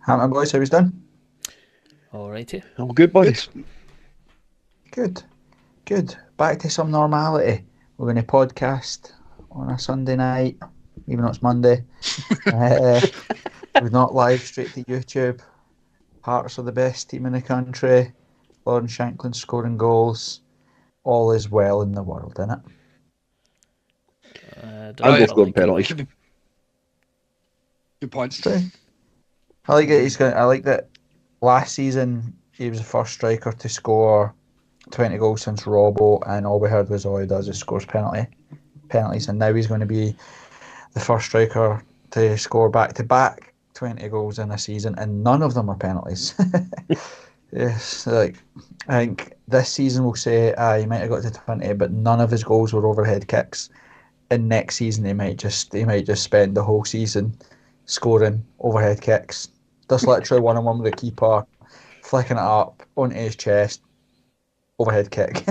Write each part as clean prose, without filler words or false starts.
Hampton boys, how he's done? Alrighty. I'm good, boys. Good, good. Back to some normality. We're going to podcast on a Sunday night, even though it's Monday. We're not live straight to YouTube. Hearts are the best team in the country. Lauren Shankland scoring goals. All is well in the world, isn't it? Ando scoring penalties. Good points. True. I like it. I like that. Last season, he was the first striker to score 20 goals since Robbo, and all we heard was all he does is scores penalties, and now he's going to be the first striker to score back-to-back 20 goals in a season, and none of them are penalties. Yes, I think this season we'll say he might have got to 20, but none of his goals were overhead kicks. And next season he might just spend the whole season scoring overhead kicks. Just literally one-on-one with the keeper, flicking it up onto his chest, overhead kick.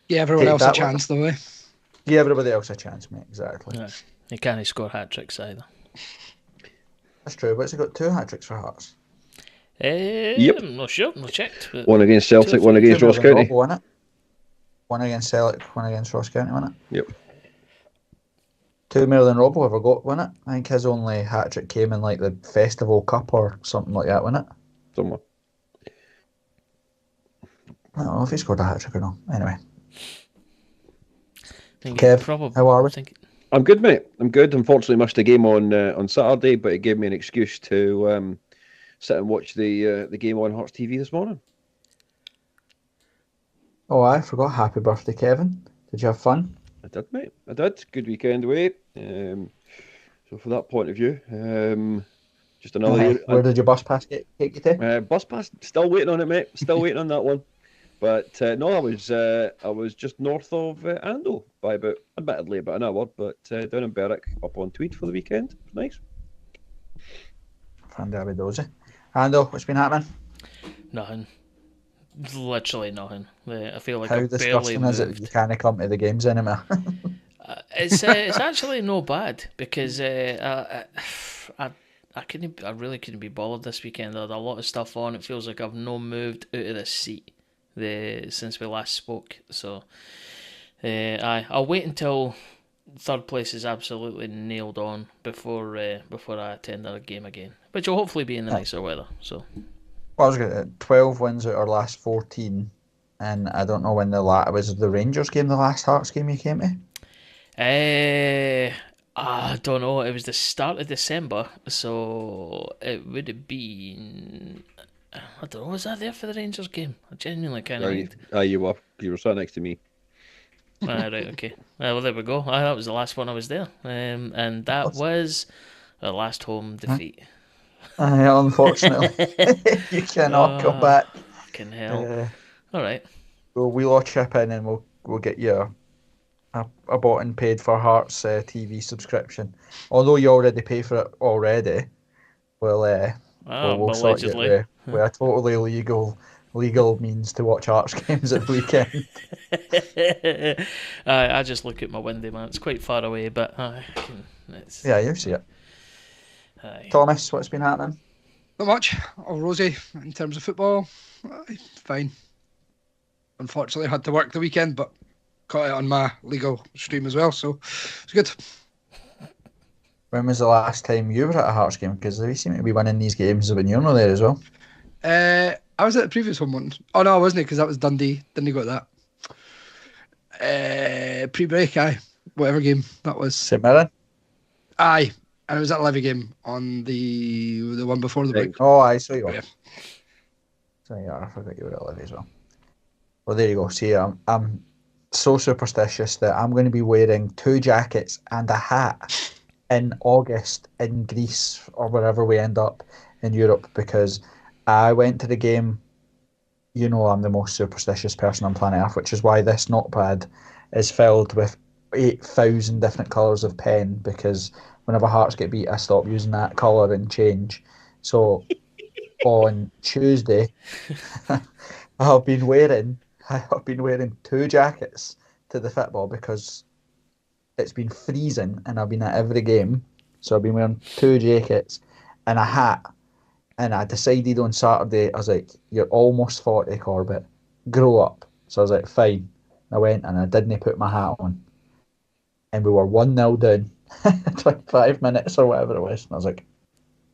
Give everyone else a chance, though, eh? Give everybody else a chance, mate, exactly. Yeah. You can't score hat-tricks either. That's true, but has he got 2 hat-tricks for Hearts? Yep. I'm not sure, not checked. But one against Celtic, one against Ross County. One against Celtic, one against Ross County, wasn't it? Yep. 2 more than Robbo ever got, wasn't it? I think his only hat-trick came in like the Festival Cup or something like that, wasn't it? Somewhere. I don't know if he scored a hat-trick or not. Anyway. Kev, how are we? I'm good, mate. I'm good. Unfortunately, missed a game on Saturday, but it gave me an excuse to sit and watch the game on Hearts TV this morning. Oh, I forgot. Happy birthday, Kevin. Did you have fun? I did, mate. I did. Good weekend away. So from that point of view, just another. Where did your bus pass take you to? Bus pass. Still waiting on it, mate. Still waiting on that one. But no, I was just north of Ando by admittedly about an hour, but down in Berwick up on Tweed for the weekend. Nice. Fandabidozy. Ando, what's been happening? Nothing. Literally nothing. I feel like how I barely disgusting is it you can't come to the games anymore? It's actually no bad because I really couldn't be bothered this weekend. I had a lot of stuff on. It feels like I've no moved out of the seat since we last spoke. So I'll wait until third place is absolutely nailed on before I attend a game again, which will hopefully be in the nicer weather. So. Well, I was going 12 wins out of our last 14, and I don't know when was the Rangers game, the last Hearts game you came to? I don't know. It was the start of December, so it would have been. I don't know. Was I there for the Rangers game? I genuinely kind of. You were. You were sat next to me. Right. Okay. Well, there we go. That was the last one I was there, and that was the last home defeat. Unfortunately, you cannot come back. Fucking hell! All right. Well, we'll all chip in and we'll get you a bought and paid for Hearts TV subscription. Although you already pay for it already, we'll sort you with a totally legal means to watch Hearts games at the weekend. I just look at my window, man. It's quite far away, but yeah, you see it. Thomas, what's been happening? Not much. All rosy in terms of football. Fine. Unfortunately, I had to work the weekend, but caught it on my legal stream as well, so it's good. When was the last time you were at a Hearts game? Because they seem to be winning these games when you're not there as well. I was at the previous one once. Oh no, I wasn't, because that was Dundee. Didn't got that. Pre-break, whatever game that was. St Mirren? Aye. And it was that Levy game on the one before the break. Oh, I saw you. Yeah. So yeah, I forgot you were at Levy as well. Well, there you go. See, I'm so superstitious that I'm going to be wearing 2 jackets and a hat in August in Greece or wherever we end up in Europe, because I went to the game. You know, I'm the most superstitious person on planet Earth, which is why this notepad is filled with 8,000 different colours of pen, because whenever Hearts get beat, I stop using that colour and change. So on Tuesday, I've been wearing 2 jackets to the football because it's been freezing and I've been at every game. So I've been wearing 2 jackets and a hat. And I decided on Saturday, I was like, you're almost 40, Corbett. Grow up. So I was like, fine. I went and I didn't put my hat on. And we were 1-0 down, 25 minutes or whatever it was. And I was like,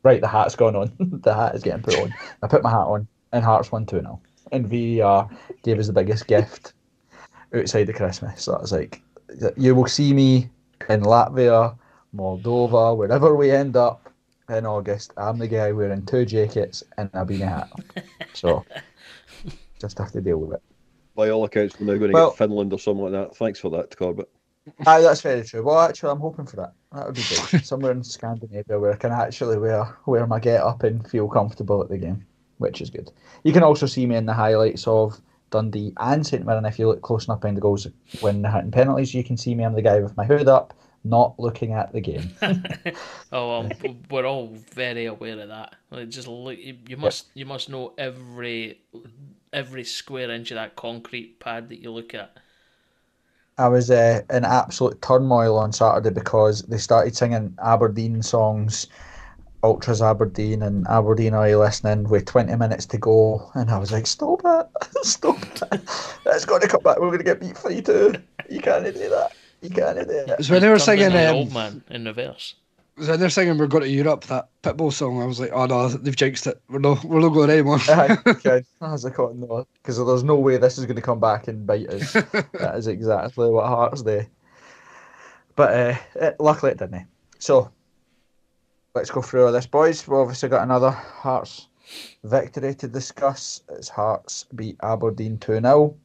right, the hat's gone on. The hat is getting put on. I put my hat on, and Hearts won 2-0. And VAR gave us the biggest gift outside of Christmas. So I was like, you will see me in Latvia, Moldova, wherever we end up in August. I'm the guy wearing 2 jackets and a beanie hat. So just have to deal with it. By all accounts, we're now going to get Finland or something like that. Thanks for that, Corbett. Aye, that's very true. Well, actually, I'm hoping for that. That would be good. Somewhere in Scandinavia where I can actually wear my get up and feel comfortable at the game, which is good. You can also see me in the highlights of Dundee and St Mirren if you look close enough behind the goals when they're hitting penalties. You can see me. I'm the guy with my hood up, not looking at the game. We're all very aware of that. Like, just look, you must know every square inch of that concrete pad that you look at. I was in absolute turmoil on Saturday because they started singing Aberdeen songs, Ultras Aberdeen and Aberdeen Are You Listening, with 20 minutes to go, and I was like, stop it, stop it, it's got to come back, we're going to get beat 3-2, you can't do that, you can't do that. It was when they were singing Old Man in reverse. It was when they're singing We're Going to Europe, that Pitbull song. I was like, oh no, they've jinxed it, we're not going anymore. Okay. I was like, oh no, because there's no way this is going to come back and bite us. That is exactly what Hearts do. But luckily it didn't. So let's go through all this, boys. We've obviously got another Hearts victory to discuss. It's Hearts beat Aberdeen 2-0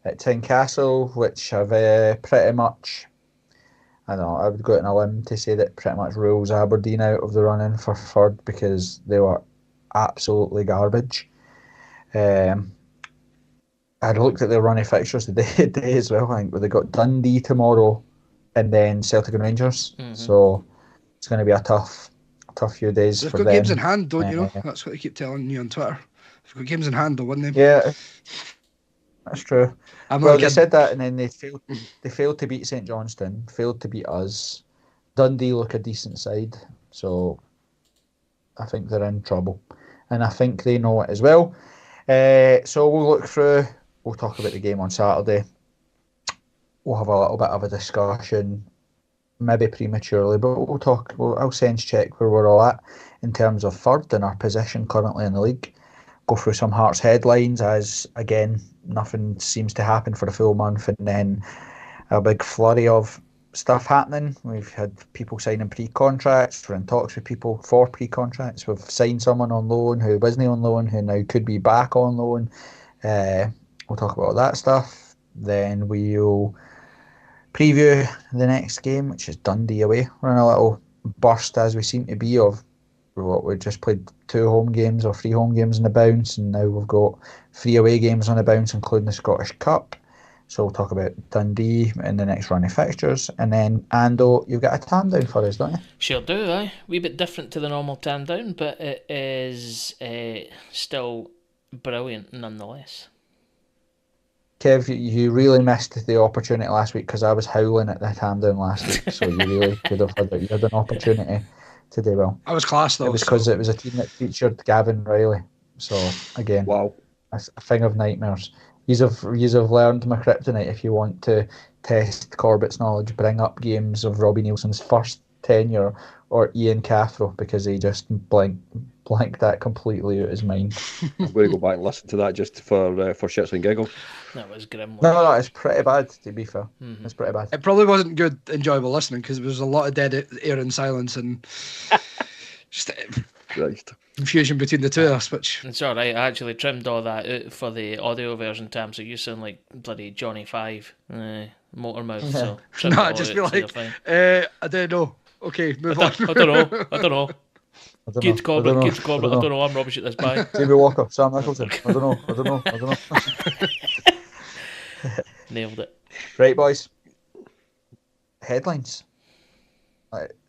at Tynecastle, which have pretty much, I don't know, I would go out on a limb to say that pretty much rules Aberdeen out of the running for third because they were absolutely garbage. I looked at their running fixtures today as well. I think they got Dundee tomorrow and then Celtic and Rangers. Mm-hmm. So it's going to be a tough few days They've for got them. games in hand, don't you know? That's what they keep telling you on Twitter. They've got games in hand, they'll win them. Yeah, that's true. They said that, and then they failed to beat St Johnstone, failed to beat us. Dundee look a decent side, so I think they're in trouble, and I think they know it as well. So we'll look through. We'll talk about the game on Saturday. We'll have a little bit of a discussion, maybe prematurely, but I'll sense check where we're all at in terms of third and our position currently in the league. Go through some Hearts headlines as, again, nothing seems to happen for a full month, and then a big flurry of stuff happening. We've had people signing pre-contracts. We're in talks with people for pre-contracts. We've signed someone on loan who wasn't on loan, who now could be back on loan. We'll talk about all that stuff. Then we'll preview the next game, which is Dundee away. We're in a little burst, as we seem to be, of what we just played 2 home games or 3 home games in the bounce, and now we've got 3 away games on the bounce, including the Scottish Cup. So we'll talk about Dundee in the next run of fixtures, and then Ando, you've got a Tamdown for us, don't you? Sure do, aye. Wee bit different to the normal Tamdown, but it is still brilliant nonetheless. Kev, you really missed the opportunity last week because I was howling at the Tamdown last week, so you really could have had an opportunity to do well. I was class though. It was because it was a team that featured Gavin Riley. So again, wow, a thing of nightmares. Yous have learned my kryptonite. If you want to test Corbett's knowledge, bring up games of Robbie Nielsen's first tenure or Ian Cathro, because he just blanked that completely out his mind. I'm going to go back and listen to that just for shits and giggles. That was grim. No, it's pretty bad, to be fair. Mm-hmm. It's pretty bad. It probably wasn't good, enjoyable listening, because there was a lot of dead air and silence and just confusion between the two of us. Which it's all right. I actually trimmed all that out for the audio version, Tam, so you sound like bloody Johnny Five, Motormouth. So no, I just feel like I don't know. Okay, move on. I don't know. Good Corbett. I don't know. I'm rubbish at this bye. Jamie Walker, Sam Nicholson. I don't know. Nailed it. Right, boys. Headlines.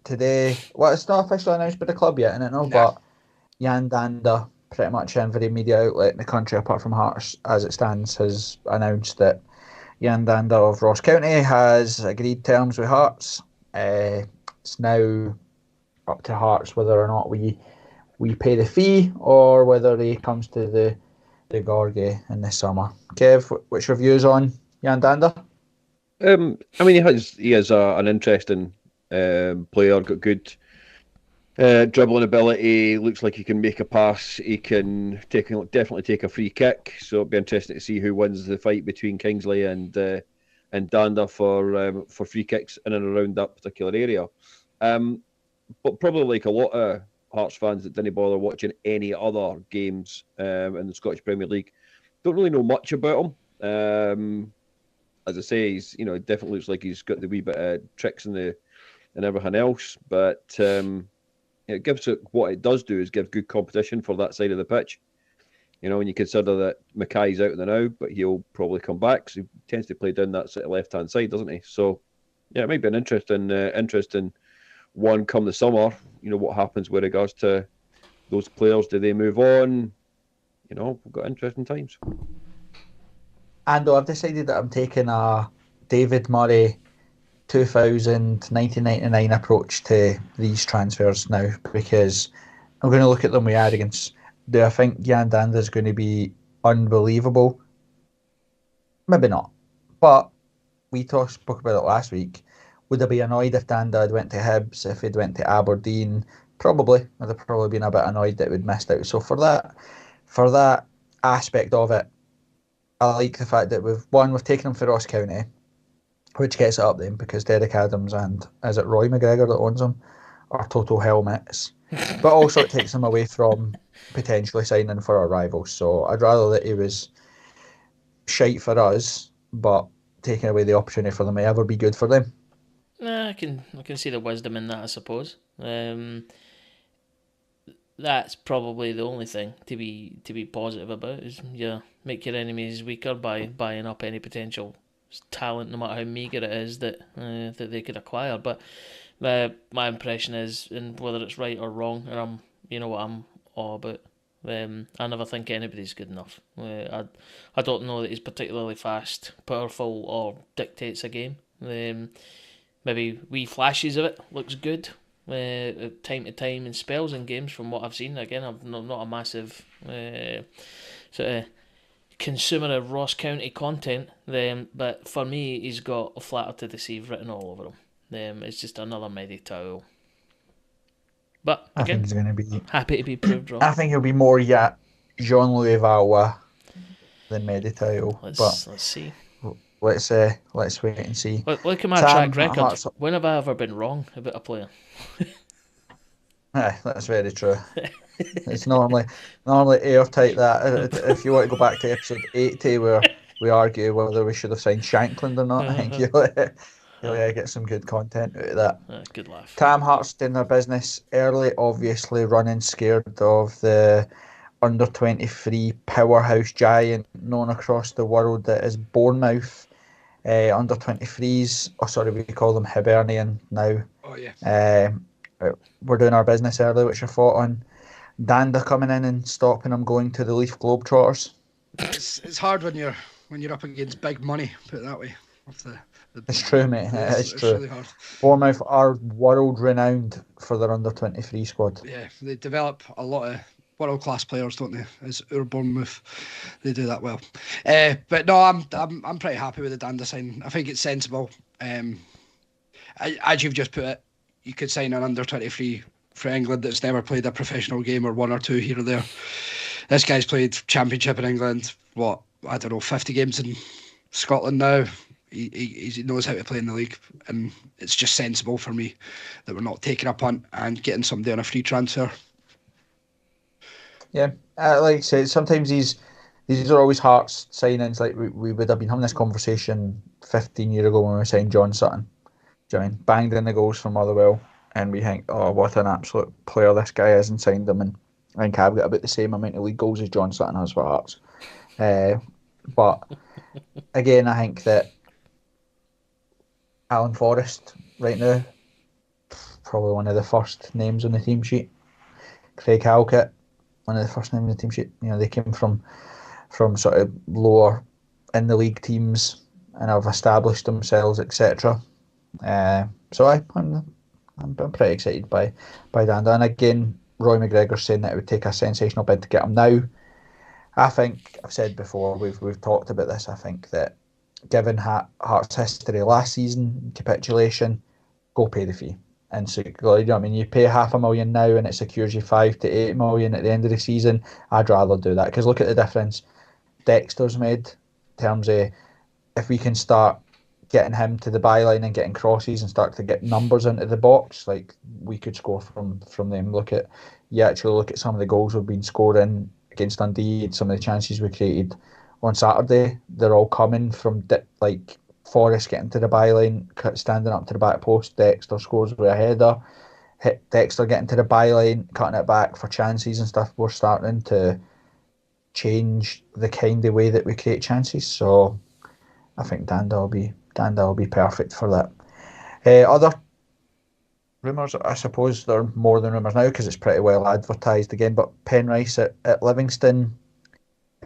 Today, it's not officially announced by the club yet, but Jan Danda, pretty much every media outlet in the country apart from Hearts as it stands, has announced that Jan Danda of Ross County has agreed terms with Hearts. It's now up to Hearts whether or not we we pay the fee or whether he comes to the Gorgie in the summer. Kev, what's your views on Jan Dander? I mean, he has an interesting player, got good dribbling ability, looks like he can make a pass, he can definitely take a free kick, so it'll be interesting to see who wins the fight between Kingsley and Dander for free kicks in and around that particular area. But probably like a lot of Hearts fans that didn't bother watching any other games in the Scottish Premier League, don't really know much about him. As I say, he's definitely looks like he's got the wee bit of tricks and everything else. But it gives it what it does do is give good competition for that side of the pitch. When you consider that Mackay's out there now, but he'll probably come back because he tends to play down that sort of left-hand side, doesn't he? So yeah, it might be an interesting one come the summer. What happens with regards to those players? Do they move on? We've got interesting times. Ando, I've decided that I'm taking a David Murray 1999 approach to these transfers now, because I'm going to look at them with arrogance. Do I think Jan Dander is going to be unbelievable? Maybe not. But we spoke about it last week. Would I be annoyed if Dander had went to Hibs, if he'd went to Aberdeen? Probably. I'd have probably been a bit annoyed that we'd missed out. So for that aspect of it, I like the fact that we've taken him for Ross County, which gets it up then, because Derek Adams and is it Roy McGregor that owns him are total helmets. But also it takes him away from potentially signing for our rivals. So I'd rather that he was shite for us, but taking away the opportunity for them may ever be good for them. I can see the wisdom in that, I suppose. That's probably the only thing to be positive about is make your enemies weaker by buying up any potential talent, no matter how meagre it is that they could acquire. But my impression is, and whether it's right or wrong, and I'm all about. I never think anybody's good enough. I don't know that he's particularly fast, powerful, or dictates a game. Maybe wee flashes of it looks good. Time to time in spells in games from what I've seen. Again, I'm not a massive sort of consumer of Ross County content, but for me he's got a flatter to deceive written all over him. It's just another Meditao. But again, I think he's going to be happy to be proved wrong. I think he'll be more Jean-Louis Valois than Meditao. Let's see. Let's wait and see. Look at my track record. When have I ever been wrong about a player? That's very true. It's normally airtight that. If you want to go back to episode 80 where we argue whether we should have signed Shankland or not, I think you'll get some good content out of that. Good laugh. Tam Hearts doing their business early, obviously running scared of the under 23 powerhouse giant known across the world that is Bournemouth. Under 23s, we call them Hibernian now. Oh yeah. We're doing our business early, which I fought on. Dander coming in and stopping them going to the Leaf Globetrotters. It's hard when you're up against big money, put it that way. It's true, mate. It's true. Really hard. Bournemouth are world renowned for their under 23 squad. Yeah, they develop a lot of world-class players, don't they? As our Bournemouth, they do that well. But no, I'm pretty happy with the Dander sign. I think it's sensible. As you've just put it, you could sign an under 23 for England that's never played a professional game or one or two here or there. This guy's played Championship in England. 50 games in Scotland now. He knows how to play in the league, and it's just sensible for me that we're not taking a punt and getting somebody on a free transfer. Yeah, like I said, sometimes these are always Hearts signings. Like we would have been having this conversation 15 years ago when we signed John Sutton. Do you know what I mean? Banged in the goals from Motherwell, and we think, oh, what an absolute player this guy is, and signed him. And I think I've got about the same amount of league goals as John Sutton has for Hearts. But again, I think that Alan Forrest right now, probably one of the first names on the team sheet. Craig Halkett, one of the first names on the team sheet. They came from sort of lower in the league teams and have established themselves, etc. So I'm pretty excited by Dander. And again, Roy McGregor's saying that it would take a sensational bid to get him now. I think, I've said before, we've talked about this, I think that given Hearts' history last season, capitulation, go pay the fee. And so, you know what I mean, you pay $500,000 now and it secures you 5 to 8 million at the end of the season. I'd rather do that, because look at the difference Dexter's made in terms of, if we can start getting him to the byline and getting crosses and start to get numbers into the box, like, we could score from them. Look at some of the goals we've been scoring against Dundee, some of the chances we created on Saturday. They're all coming from like Forrest getting to the byline, standing up to the back post. Dexter scores with a header. Dexter getting to the byline, cutting it back for chances and stuff. We're starting to change the kind of way that we create chances. So I think Danda will be perfect for that. Other rumours, I suppose they're more than rumours now because it's pretty well advertised again, but Penrice at Livingston,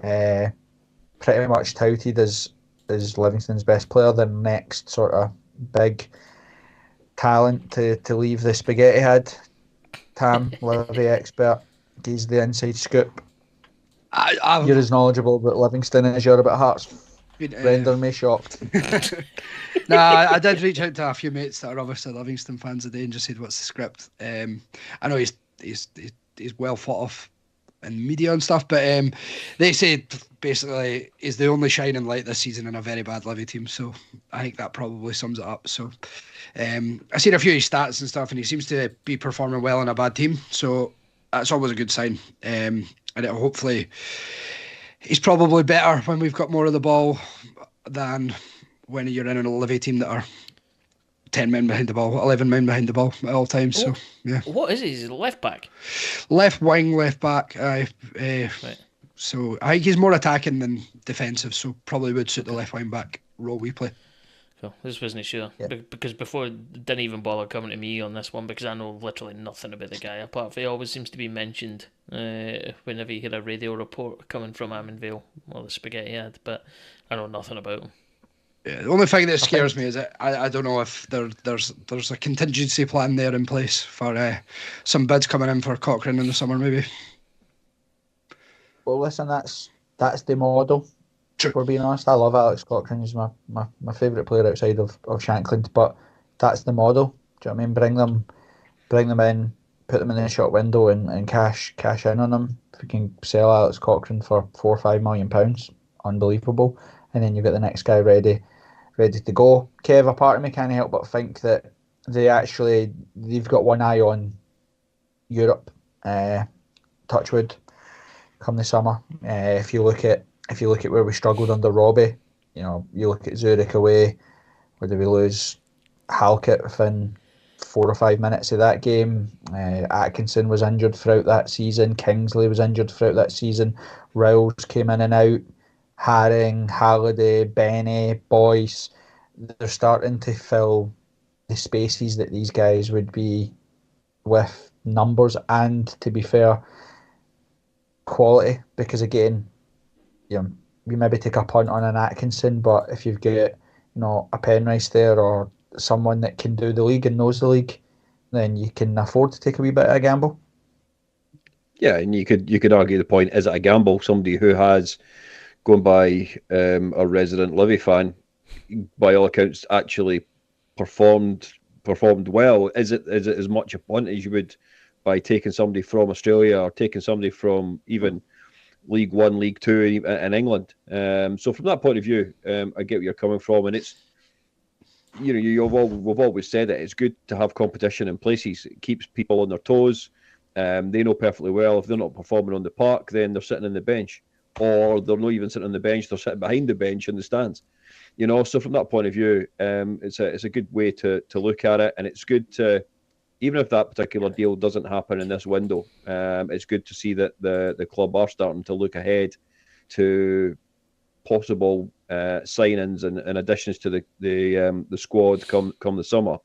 pretty much touted as Livingston's best player, the next sort of big talent to leave the spaghetti head. Tam, Livy expert, gives the inside scoop. You're as knowledgeable about Livingston as you're about Hearts. Render me shocked. I did reach out to a few mates that are obviously Livingston fans today and just said, "What's the script?" I know he's well thought of in media and stuff, but they said basically he's the only shining light this season in a very bad Livy team. So I think that probably sums it up. So I seen a few of his stats and stuff, and he seems to be performing well in a bad team. So that's always a good sign. And it'll hopefully, he's probably better when we've got more of the ball than when you're in a Livy team that are 10 men behind the ball, 11 men behind the ball at all times. So yeah. What is he? He's a left back? Left wing, left back. Right. So I think he's more attacking than defensive, so probably would suit the left wing back role we play. Cool. This wasn't sure. Yeah. Because before, didn't even bother coming to me on this one because I know literally nothing about the guy, apart from he always seems to be mentioned whenever you hear a radio report coming from Ammanville or the Spaghetti Ad, but I know nothing about him. Yeah, the only thing that scares me is that I don't know if there's a contingency plan there in place for some bids coming in for Cochrane in the summer, maybe. Well, listen, that's the model. True. If we're being honest, I love Alex Cochrane. He's my favourite player outside of Shankland, but that's the model. Do you know what I mean? Bring them in, put them in the shop window, and cash in on them. If we can sell Alex Cochrane for £4 or £5 million, unbelievable. And then you get the next guy ready to go. Kev, a part of me can't help but think that they've got one eye on Europe. Touchwood, come the summer. If you look at where we struggled under Robbie, you look at Zurich away, where did we lose Halkett within 4 or 5 minutes of that game. Atkinson was injured throughout that season. Kingsley was injured throughout that season. Riles came in and out. Haring, Halliday, Benny, Boyce, they're starting to fill the spaces that these guys would be with numbers and, to be fair, quality. Because again, you maybe take a punt on an Atkinson, but if you've got a Penrice there or someone that can do the league and knows the league, then you can afford to take a wee bit of a gamble. Yeah, and you could argue the point, is it a gamble? Somebody who has, going by a resident Livy fan, by all accounts actually performed well. Is it as much a punt as you would by taking somebody from Australia or taking somebody from even League One, League Two in England? So from that point of view, I get where you're coming from, and it's we've always said it. It's good to have competition in places. It keeps people on their toes. They know perfectly well if they're not performing on the park, then they're sitting on the bench, or they're not even sitting on the bench. They're sitting behind the bench in the stands. So from that point of view, it's a good way to look at it, and it's good to, even if that particular deal doesn't happen in this window, it's good to see that the club are starting to look ahead to possible signings and additions to the squad come the summer.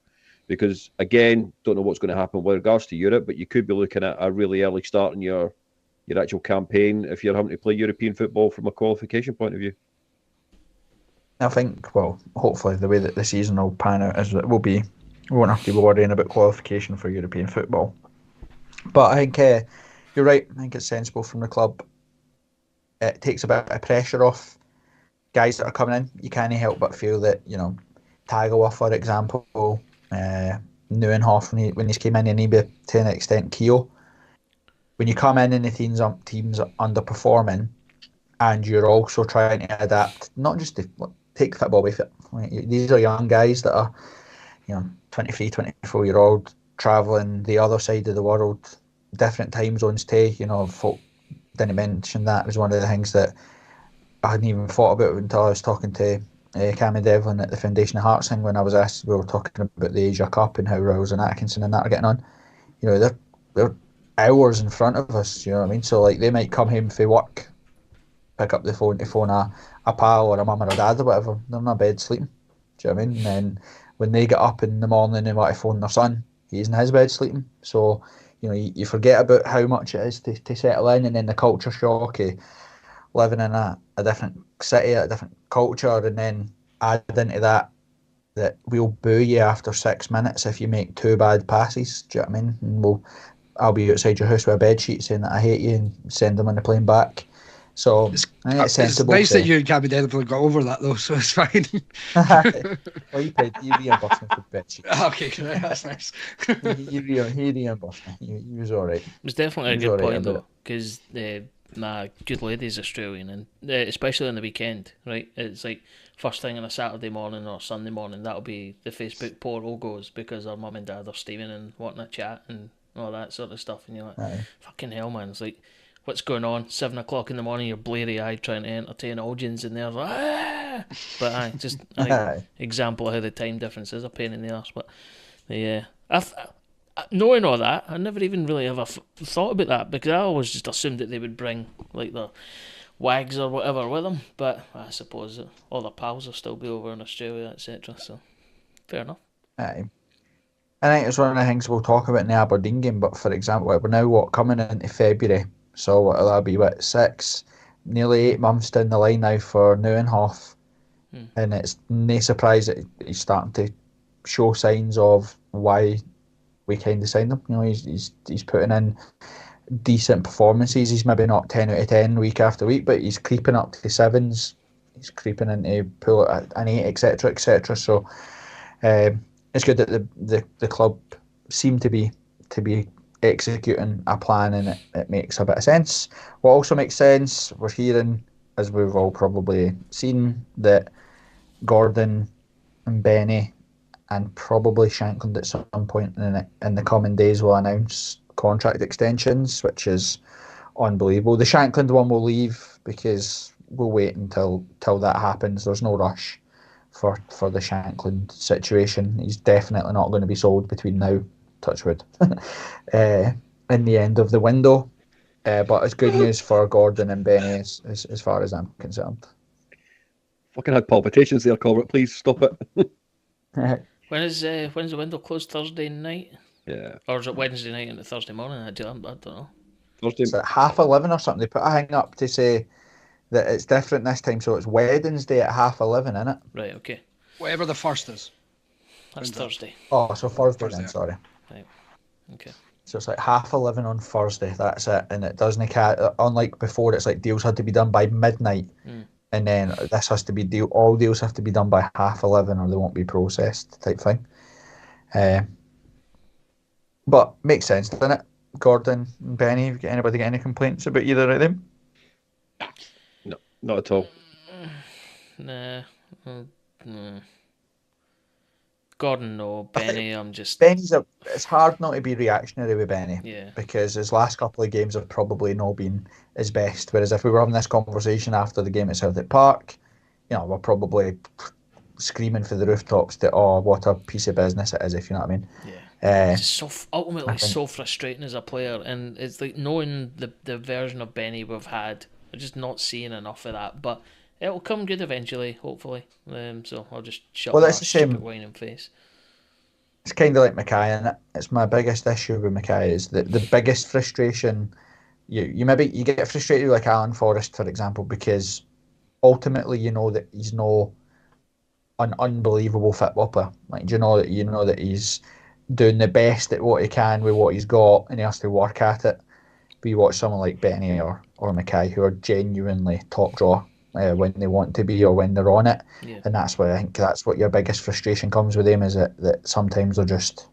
Because again, don't know what's going to happen with regards to Europe, but you could be looking at a really early start in your actual campaign if you're having to play European football from a qualification point of view. I think, well, hopefully the way that the season will pan out is that we won't have to be worrying about qualification for European football. But I think you're right. I think it's sensible from the club. It takes a bit of pressure off guys that are coming in. You can't help but feel that, Tagawa, for example, Neuenhoff, when he came in, and maybe to an extent Keogh. When you come in and the teams are underperforming, and you're also trying to adapt, not just to take football with it. These are young guys that are, 23, 24-year-old, travelling the other side of the world, different time zones too. Folk didn't mention that was one of the things that I hadn't even thought about until I was talking to Cam and Devlin at the Foundation of Hearts thing when I was asked. We were talking about the Asia Cup and how Rouse and Atkinson and that are getting on. They're hours in front of us. You know what I mean? So like they might come home for work, pick up the phone to phone a pal or a mum or a dad or whatever. They're in their bed sleeping. Do you know what I mean? And then when they get up in the morning and want to phone their son, he's in his bed sleeping. So you forget about how much it is to settle in, and then the culture shock of living in a different city, a different culture, and then add into that we'll boo you after 6 minutes if you make 2 bad passes. Do you know what I mean? And I'll be outside your house with a bed sheet saying that I hate you and send them on the plane back. So I think it's sensible. It's nice that you and Gabby Denver got over that though, so it's fine. Well, you reimbursed me for the bed sheet. Okay, that's nice. He reimbursed me. He was alright. It was definitely a good point though, because my good lady's Australian, and especially on the weekend, right? It's like first thing on a Saturday morning or Sunday morning, that'll be the Facebook portal goes because our mum and dad are steaming and wanting to chat and all that sort of stuff, and you're like, fucking hell, man! It's like, what's going on? 7 o'clock in the morning, you're bleary eyed trying to entertain audience, and they're like, but example of how the time difference is a pain in the arse. But knowing all that, I never even really ever thought about that, because I always just assumed that they would bring like the wags or whatever with them. But I suppose that all their pals will still be over in Australia, etc. So fair enough. Aye. I think it's one of the things we'll talk about in the Aberdeen game. But for example, we're now coming into February, so that'll be 6, nearly 8 months down the line now for Neuenhoff, and it's no surprise that he's starting to show signs of why we kind of signed him. He's putting in decent performances. He's maybe not 10 out of 10 week after week, but he's creeping up to 7s. He's creeping into pull an 8, etc., etc. So it's good that the club seem to be executing a plan, and it makes a bit of sense. What also makes sense, we're hearing, as we've all probably seen, that Gordon and Benny and probably Shankland at some point in the coming days will announce contract extensions, which is unbelievable. The Shankland one will leave because we'll wait until that happens. There's no rush for the Shankland situation. He's definitely not going to be sold between now, touch wood, in the end of the window. But it's good news for Gordon and Benny as far as I'm concerned. Fucking had palpitations there, Corbett. Please stop it. When's the window closed? Thursday night? Yeah. Or is it Wednesday night into Thursday morning? I don't know. Thursday. It's at 11:30 or something. They put a thing up to say that it's different this time, so it's Wednesday at 11:30, isn't it? Right, okay. Whatever the first is. That's Thursday. Oh, so Thursday then, sorry. Right. Okay. So it's like 11:30 on Thursday, that's it. And it doesn't unlike before, it's like deals had to be done by midnight. And then this has to be all deals have to be done by 11:30 or they won't be processed, type thing. But makes sense, doesn't it? Gordon and Benny, anybody get any complaints about either of them? No, not at all. Nah. Gordon, no. Benny, I'm just... It's hard not to be reactionary with Benny. Yeah. Because his last couple of games have probably not been his best. Whereas if we were having this conversation after the game at Celtic Park, we're probably screaming for the rooftops that, what a piece of business it is, if you know what I mean. Yeah. It's ultimately so frustrating as a player, and it's like knowing the version of Benny we've had, we're just not seeing enough of that. But it'll come good eventually, hopefully. So I'll just shut my stupid whining face. It's kind of like Mackay, and it's my biggest issue with Mackay is that the biggest frustration. You get frustrated like Alan Forrest, for example, because ultimately you know that he's no an unbelievable football player. Like you know that he's doing the best at what he can with what he's got, and he has to work at it. But you watch someone like Benny or Mackay, who are genuinely top draw when they want to be or when they're on it, and that's why I think that's what your biggest frustration comes with them, is that sometimes they're just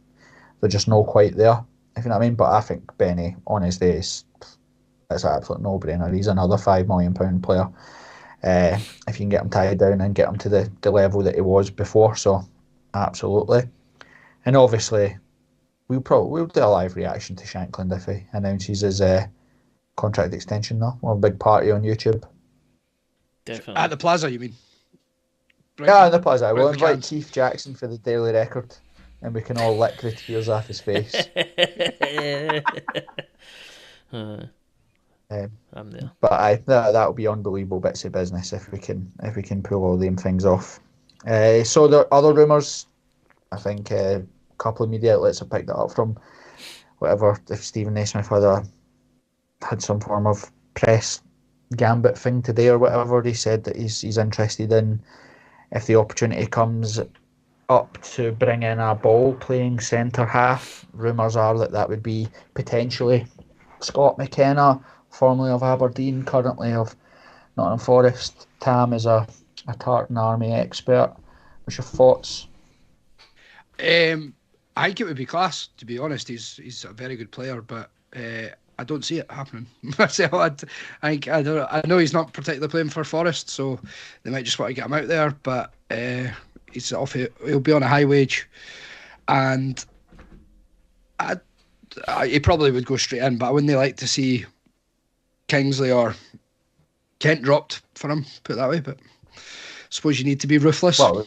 not quite there, if you know what I mean. But I think Benny on his days, it's an absolute no-brainer. He's another £5 million player. If you can get him tied down and get him to the level that he was before, so absolutely. And obviously, we'll do a live reaction to Shankland if he announces his contract extension. Though we'll have a big party on YouTube. Definitely. At the Plaza, you mean? Right. Yeah, at the Plaza. We'll Right, invite Keith Jackson for the Daily Record, and we can all lick the tears off his face. I'm there. But that'll be unbelievable bits of business if we can pull all them things off. So the other rumours, I think a couple of media outlets have picked it up from whatever. If Stephen Naismith had some form of press gambit thing today or whatever, he said that he's interested in, if the opportunity comes up, to bring in a ball playing centre half. Rumours are that would be potentially Scott McKenna, formerly of Aberdeen, currently of Nottingham Forest. Tam is a Tartan Army expert. What's your thoughts? I think it would be class, to be honest. He's a very good player, but I don't see it happening myself. I know he's not particularly playing for Forest, so they might just want to get him out there. But he'll be on a high wage, and he probably would go straight in. But I wouldn't like to see Kingsley or Kent dropped for him, put it that way. But I suppose you need to be ruthless. Well,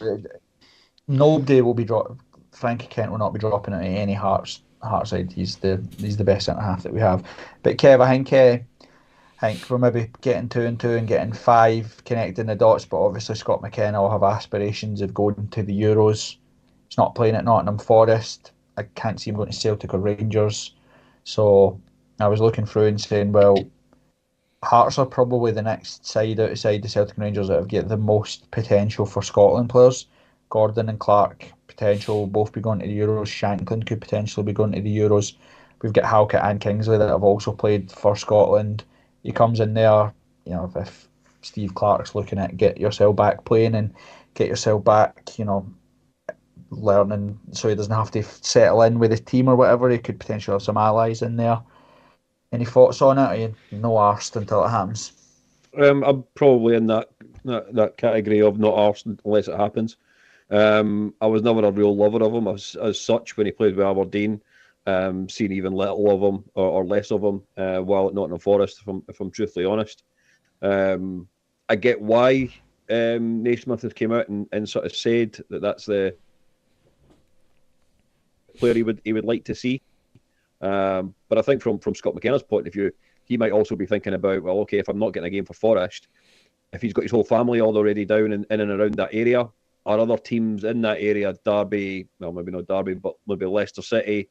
nobody will be dropping. Frankie Kent will not be dropping it at any Hearts side. He's the best centre half that we have. But Kev, I think we're maybe getting 2 and 2 and getting 5, connecting the dots. But obviously Scott McKenna will have aspirations of going to the Euros. He's not playing at Nottingham Forest. I can't see him going to Celtic or Rangers. So I was looking through and saying, well, Hearts are probably the next side outside the Celtic and Rangers that have got the most potential for Scotland players. Gordon and Clark potential will both be going to the Euros. Shankland could potentially be going to the Euros. We've got Halkett and Kingsley that have also played for Scotland. He comes in there, if Steve Clark's looking at get yourself back playing and get yourself back, learning, so he doesn't have to settle in with his team or whatever. He could potentially have some allies in there. Any thoughts on it? Are you no arsed until it happens? I'm probably in that category of not arsed unless it happens. I was never a real lover of him as such when he played with Aberdeen. Seen even little of him or less of him while at Nottingham Forest, if I'm truthfully honest. I get why Naismith has came out and sort of said that's the player he would like to see. But I think from Scott McKenna's point of view, he might also be thinking about, well, okay, if I'm not getting a game for Forest, if he's got his whole family all already down in and around that area, are other teams in that area, Derby, well, maybe not Derby, but maybe Leicester City,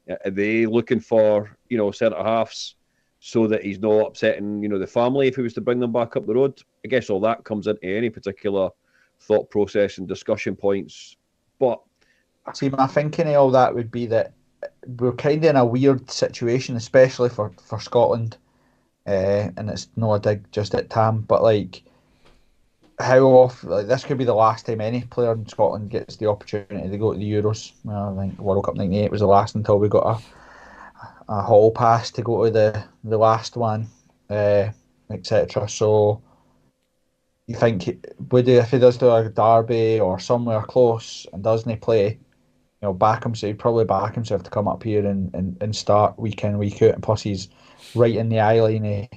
are they looking for, centre halves so that he's not upsetting, the family if he was to bring them back up the road? I guess all that comes into any particular thought process and discussion points. But see, my thinking of all that would be that we're kind of in a weird situation, especially for Scotland, and it's no a dig just at Tam, but how often, this could be the last time any player in Scotland gets the opportunity to go to the Euros. Well, I think World Cup '98 was the last until we got a hall pass to go to the last one, etc. So you think if he does do a Derby or somewhere close and doesn't play, he'd probably back himself to come up here and start week in, week out, and plus he's right in the eye line of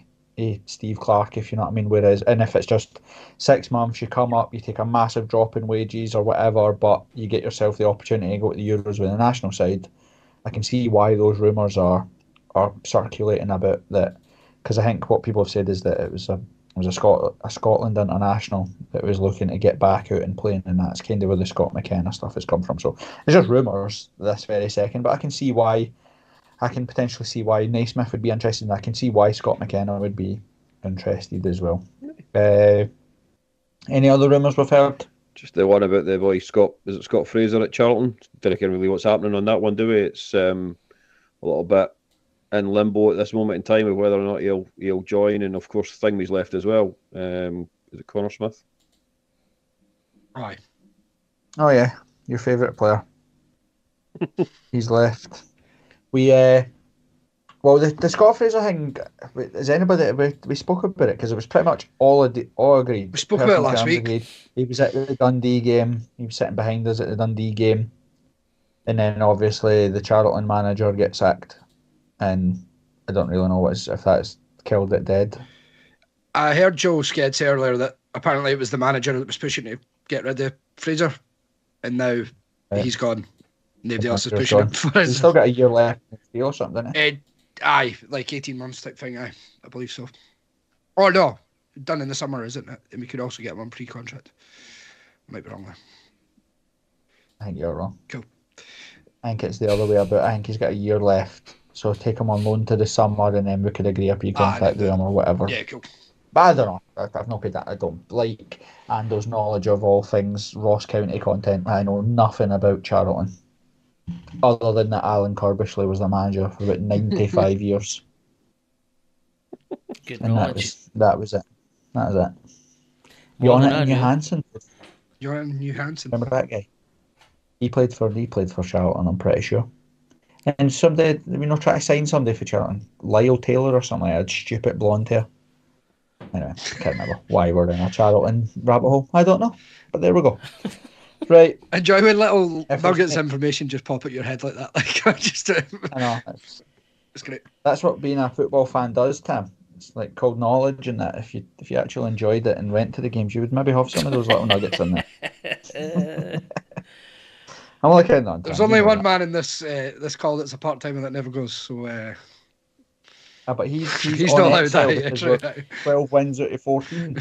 Steve Clark, if you know what I mean. Whereas, and if it's just 6 months, you come up, you take a massive drop in wages or whatever, but you get yourself the opportunity to go to the Euros with the national side. I can see why those rumours are circulating about that, because I think what people have said is that it was a Scotland international that was looking to get back out and playing, and that's kind of where the Scott McKenna stuff has come from. So it's just rumours this very second, but I can potentially see why Naismith would be interested, and I can see why Scott McKenna would be interested as well. Any other rumours we've heard? Just the one about the boy Scott. Is it Scott Fraser at Charlton? Don't know really what's happening on that one, do we? It's a little bit in limbo at this moment in time of whether or not he'll join, and of course Thingy's left as well. Is it Connor Smith? Aye. Oh yeah, your favourite player. He's left. We well, the Scott Fraser thing. Is anybody we spoke about it because it was pretty much all agreed. We spoke about it last week. Agreed. He was at the Dundee game. He was sitting behind us at the Dundee game, and then obviously the Charlton manager gets sacked, and I don't really know if that's killed it dead. I heard Joe Sked say earlier that apparently it was the manager that was pushing to get rid of Fraser, and now he's gone. Nobody else is pushing him for his... He's still got a year left in the deal or something, doesn't he? Aye, like 18 months type thing, I believe so. Or no, done in the summer, isn't it? And we could also get him on pre-contract. Might be wrong there. I think you're wrong. Cool. I think it's the other way about. I think he's got a year left, so take him on loan to the summer, and then we could agree a pre-contract with him or whatever. Yeah, cool. But I don't know. I've not paid that. I don't like Ando's knowledge of all things Ross County content. I know nothing about Charlton, other than that Alan Curbishley was the manager for about 95 years. Good and knowledge. That was it. That was it. More than I Jonathan knew. Johansson. Jonathan Johansson. Remember that guy? He played for Charlton, I'm pretty sure. And somebody, try to sign somebody for Charlton. Lyle Taylor or something like that, stupid blonde hair. Anyway, I can't remember why we're in a Charlton rabbit hole. I don't know. But there we go. Right. Enjoy when little nuggets of information just pop at your head like that. Like, just I know. it's great. That's what being a football fan does, Tim. It's like called knowledge, and that if you actually enjoyed it and went to the games, you would maybe have some of those little nuggets in there. I'm only kidding on. There's only one man in this call that's a part timer that never goes. So. But he's not on allowed exile that. because we're 12 wins out of 14.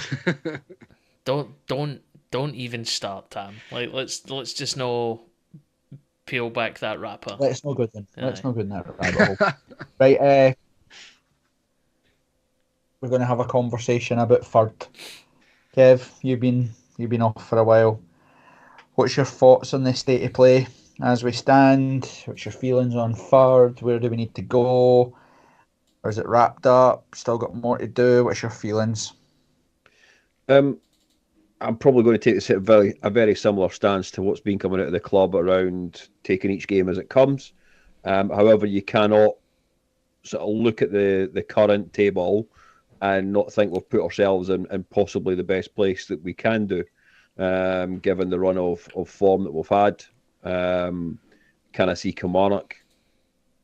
Don't even start, Tam. Like let's just no peel back that wrapper. Let's not go then. Let's Aye. not go in that rabbit hole. Right. We're going to have a conversation about Ferd. Kev, you've been off for a while. What's your thoughts on the state of play as we stand? What's your feelings on Ferd? Where do we need to go? Or is it wrapped up? Still got more to do? What's your feelings? I'm probably going to take a very similar stance to what's been coming out of the club around taking each game as it comes. However, you cannot sort of look at the current table and not think we've put ourselves in possibly the best place that we can do, given the run of form that we've had. Can I see Kilmarnock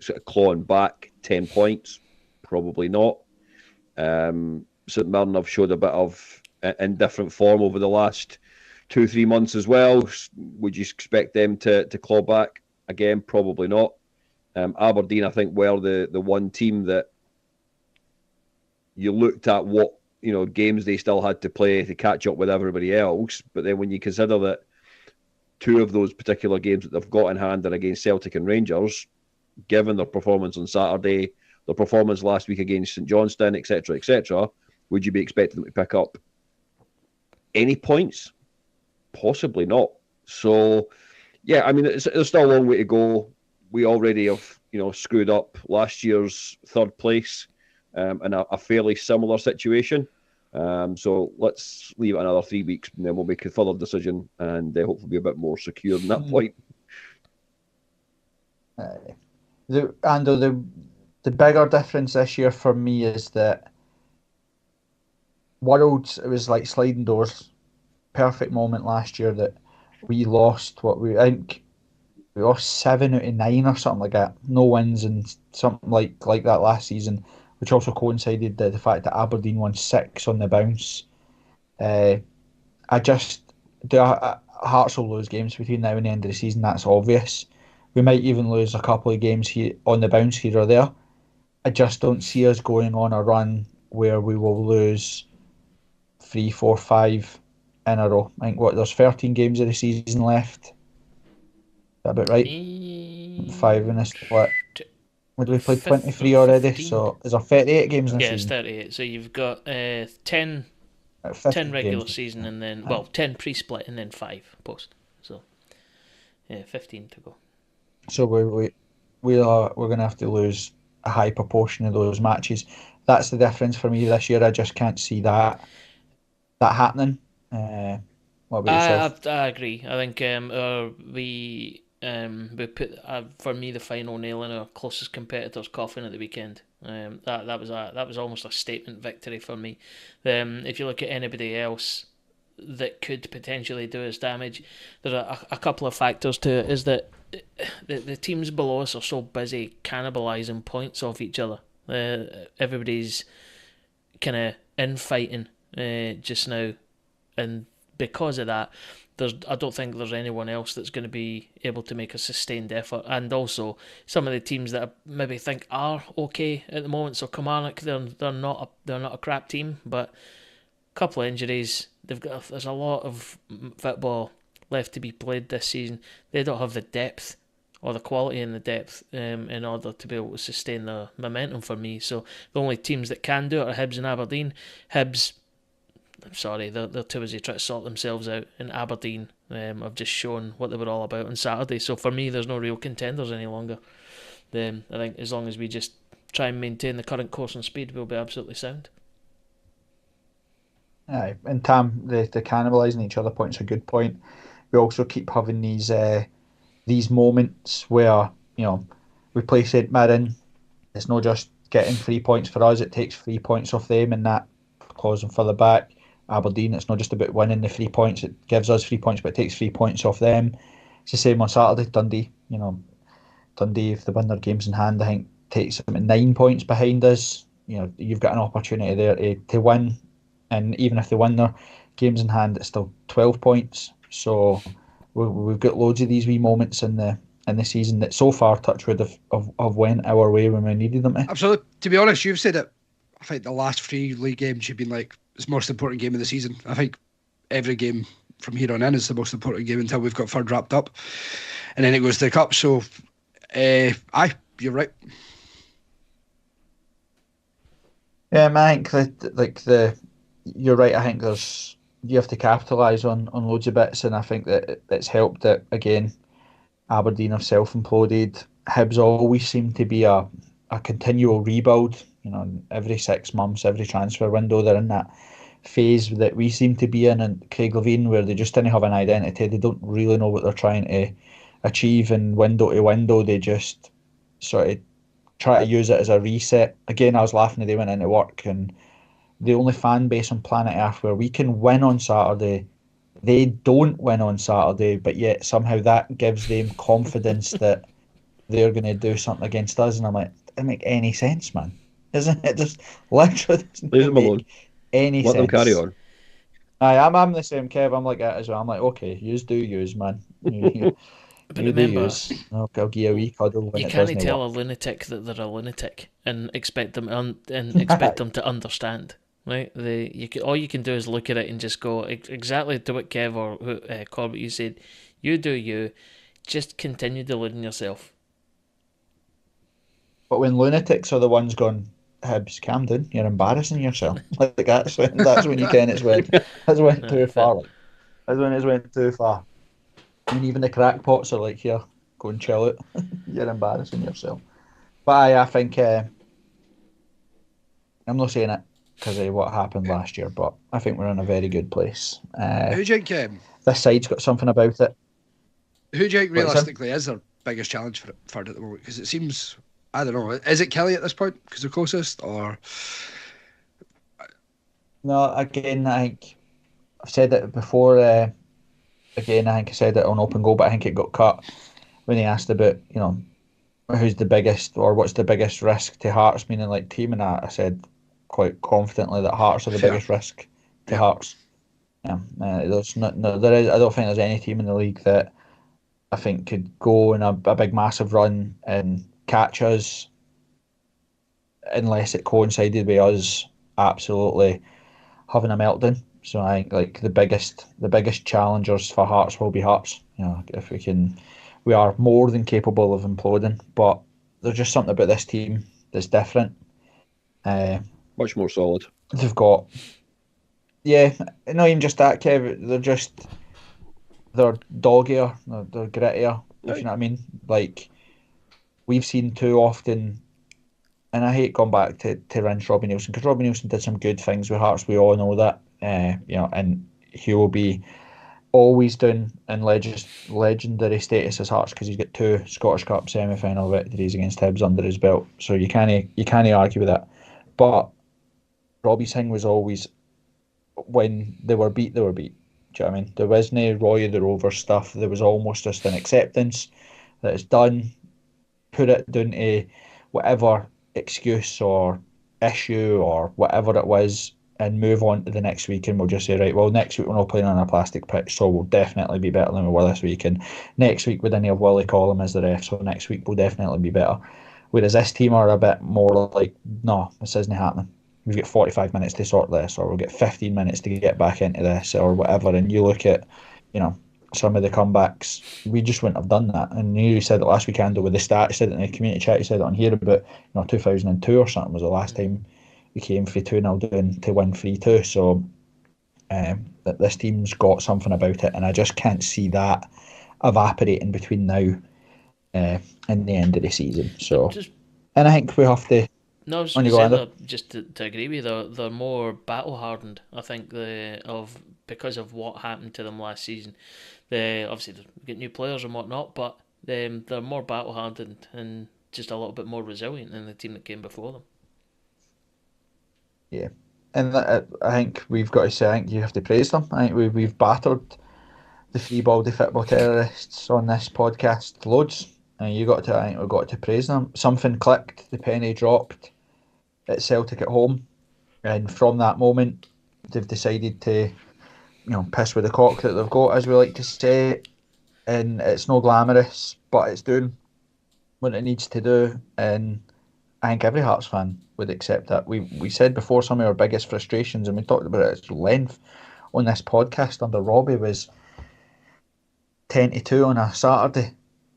sort of clawing back 10 points? Probably not. St Mirren have showed a bit of indifferent form over the last 2-3 months as well. Would you expect them to claw back again? Probably not. Aberdeen, I think, were the one team that you looked at what games they still had to play to catch up with everybody else. But then when you consider that 2 of those particular games that they've got in hand are against Celtic and Rangers, given their performance on Saturday, their performance last week against St Johnstone, etc., would you be expecting them to pick up any points? Possibly not. So, yeah, I mean, there's still a long way to go. We already have, screwed up last year's 3rd place in a fairly similar situation. So let's leave it another 3 weeks, and then we'll make a further decision and hopefully be a bit more secure in that point. The bigger difference this year for me is that Worlds, it was like sliding doors. Perfect moment last year that we lost I think we lost 7 out of 9 or something like that. No wins and something like that last season, which also coincided with the fact that Aberdeen won 6 on the bounce. Hearts will lose games between now and the end of the season. That's obvious. We might even lose a couple of games here on the bounce here or there. I just don't see us going on a run where we will lose 3, 4, 5 in a row. I think there's 13 games of the season left. Is that about right? 5 in a split. Would we play 23 already? 15. So is there 38 games in the Yeah, it's season? 38. So you've got 10 at 15 10 regular games. season and then 10 pre-split and then 5 post. So 15 to go. So we're going to have to lose a high proportion of those matches. That's the difference for me this year. I just can't see that happening. What about yourself? I agree. I think we put for me the final nail in our closest competitor's coffin at the weekend. That was almost a statement victory for me. If you look at anybody else that could potentially do us damage, there are a couple of factors to it. Is that the teams below us are so busy cannibalising points off each other. Everybody's kind of infighting just now, and because of that, I don't think there's anyone else that's going to be able to make a sustained effort. And also, some of the teams that I maybe think are okay at the moment. So Kilmarnock, they're not a crap team, but a couple of injuries. There's a lot of football left to be played this season. They don't have the depth or the quality and the depth in order to be able to sustain the momentum for me. So the only teams that can do it are Hibs and Aberdeen. Hibs, I'm sorry, they're too busy trying to sort themselves out. And Aberdeen have just shown what they were all about on Saturday. So for me, there's no real contenders any longer. I think as long as we just try and maintain the current course and speed, we'll be absolutely sound. Aye, and Tam, the cannibalising each other point's a good point. We also keep having these moments where, we play St Mirren. It's not just getting 3 points for us, it takes 3 points off them and that claws them further back. Aberdeen, it's not just about winning the 3 points, it gives us 3 points, but it takes 3 points off them. It's the same on Saturday. Dundee, Dundee, if they win their games in hand, I think takes them at 9 points behind us. You've got an opportunity there to win, and even if they win their games in hand, it's still 12 points. So we've got loads of these wee moments in the season that so far, touch wood, have went our way when we needed them to. Absolutely. To be honest, you've said it. I think the last 3 league games you've been like, it's the most important game of the season. I think every game from here on in is the most important game until we've got third wrapped up, and then it goes to the cup. So, you're right. Yeah, I think that you're right. I think you have to capitalise on loads of bits, and I think that it's helped that again Aberdeen have self-imploded. Hibs always seem to be a continual rebuild. Every 6 months, every transfer window, they're in that phase that we seem to be in, and Craig Levein, where they just didn't have an identity. They don't really know what they're trying to achieve, and window to window, they just sort of try to use it as a reset. Again, I was laughing the day went into work, and the only fan base on planet Earth where we can win on Saturday, they don't win on Saturday, but yet somehow that gives them confidence that they're going to do something against us. And I'm like, it doesn't make any sense, man. Isn't it? Just literally doesn't Leave them make alone. any Let sense. them carry on. I'm the same, Kev. I'm like that as well. I'm like, okay, yous do yous, man. You But do remember, yous. I'll give you a wee cuddle when you it can't doesn't tell work. a lunatic that they're a lunatic and expect them to understand. Right? All you can do is look at it and just go exactly to what Kev or Corbett you said. You do you. Just continue deluding yourself. But when lunatics are the ones going, Hibs, calm down, you're embarrassing yourself. Like that's when you can. It's went too far. That's when it's went too far. And even the crackpots are like, here, go and chill out. You're embarrassing yourself. But I think I'm not saying it because of what happened last year, but I think we're in a very good place. Who do you think? This side's got something about it. Who do you think realistically is their biggest challenge for third at the moment? Because it seems, I don't know, is it Kelly at this point because they're closest, or? No, again, I think I've said it before. Again, I think I said it on Open Goal, but I think it got cut when he asked about, who's the biggest or what's the biggest risk to Hearts, meaning like team and that. I said quite confidently that Hearts are the biggest risk to Hearts. Yeah, there's there is. I don't think there's any team in the league that I think could go on a big massive run and catch us unless it coincided with us absolutely having a meltdown. So I think like the biggest challengers for Hearts will be Hearts. If we are more than capable of imploding, but there's just something about this team that's different. Much more solid. They've got Yeah, not even just that, Kev. They're doggier, they're grittier, if you Aye. know what I mean. Like we've seen too often, and I hate going back to rinse Robbie Nielsen because Robbie Nielsen did some good things with Hearts. We all know that, and he will be always doing in legendary status as Hearts because he's got two Scottish Cup semi-final victories against Hibs under his belt. So you can't argue with that. But Robbie Singh was always when they were beat, they were beat. Do you know what I mean? There was no Roy the Rover stuff. There was almost just an acceptance that it's done. Put it down to whatever excuse or issue or whatever it was, and move on to the next week. And we'll just say, right, well, next week we're not playing on a plastic pitch, so we'll definitely be better than we were this week. And next week we didn't have Willie Collum as the ref, so next week we'll definitely be better. Whereas this team are a bit more like, no, this isn't happening. We've got 45 minutes to sort this, or we'll get 15 minutes to get back into this, or whatever. And you look at, you know, some of the comebacks, we just wouldn't have done that. And you said it last weekend with the start, you said it in the community chat, you said it on here about, 2002 or something was the last time we came for 2-0 down to win 3-2. So that this team's got something about it, and I just can't see that evaporating between now and the end of the season. So, Just and I think we have to. no, I was On going you to go, say Ando. that just to agree with you, they're more battle hardened. I think because of what happened to them last season. They obviously get new players and whatnot, but they're more battle hardened and just a little bit more resilient than the team that came before them. Yeah, and I think we've got to say, I think you have to praise them. I think we've battered the three-baldy football terrorists on this podcast loads, and I think we've got to praise them. Something clicked, the penny dropped at Celtic at home, and from that moment, they've decided to, piss with the cock that they've got, as we like to say, and it's no glamorous, but it's doing what it needs to do, and I think every Hearts fan would accept that. We said before some of our biggest frustrations, and we talked about it at length on this podcast under Robbie, was 10-2 on a Saturday,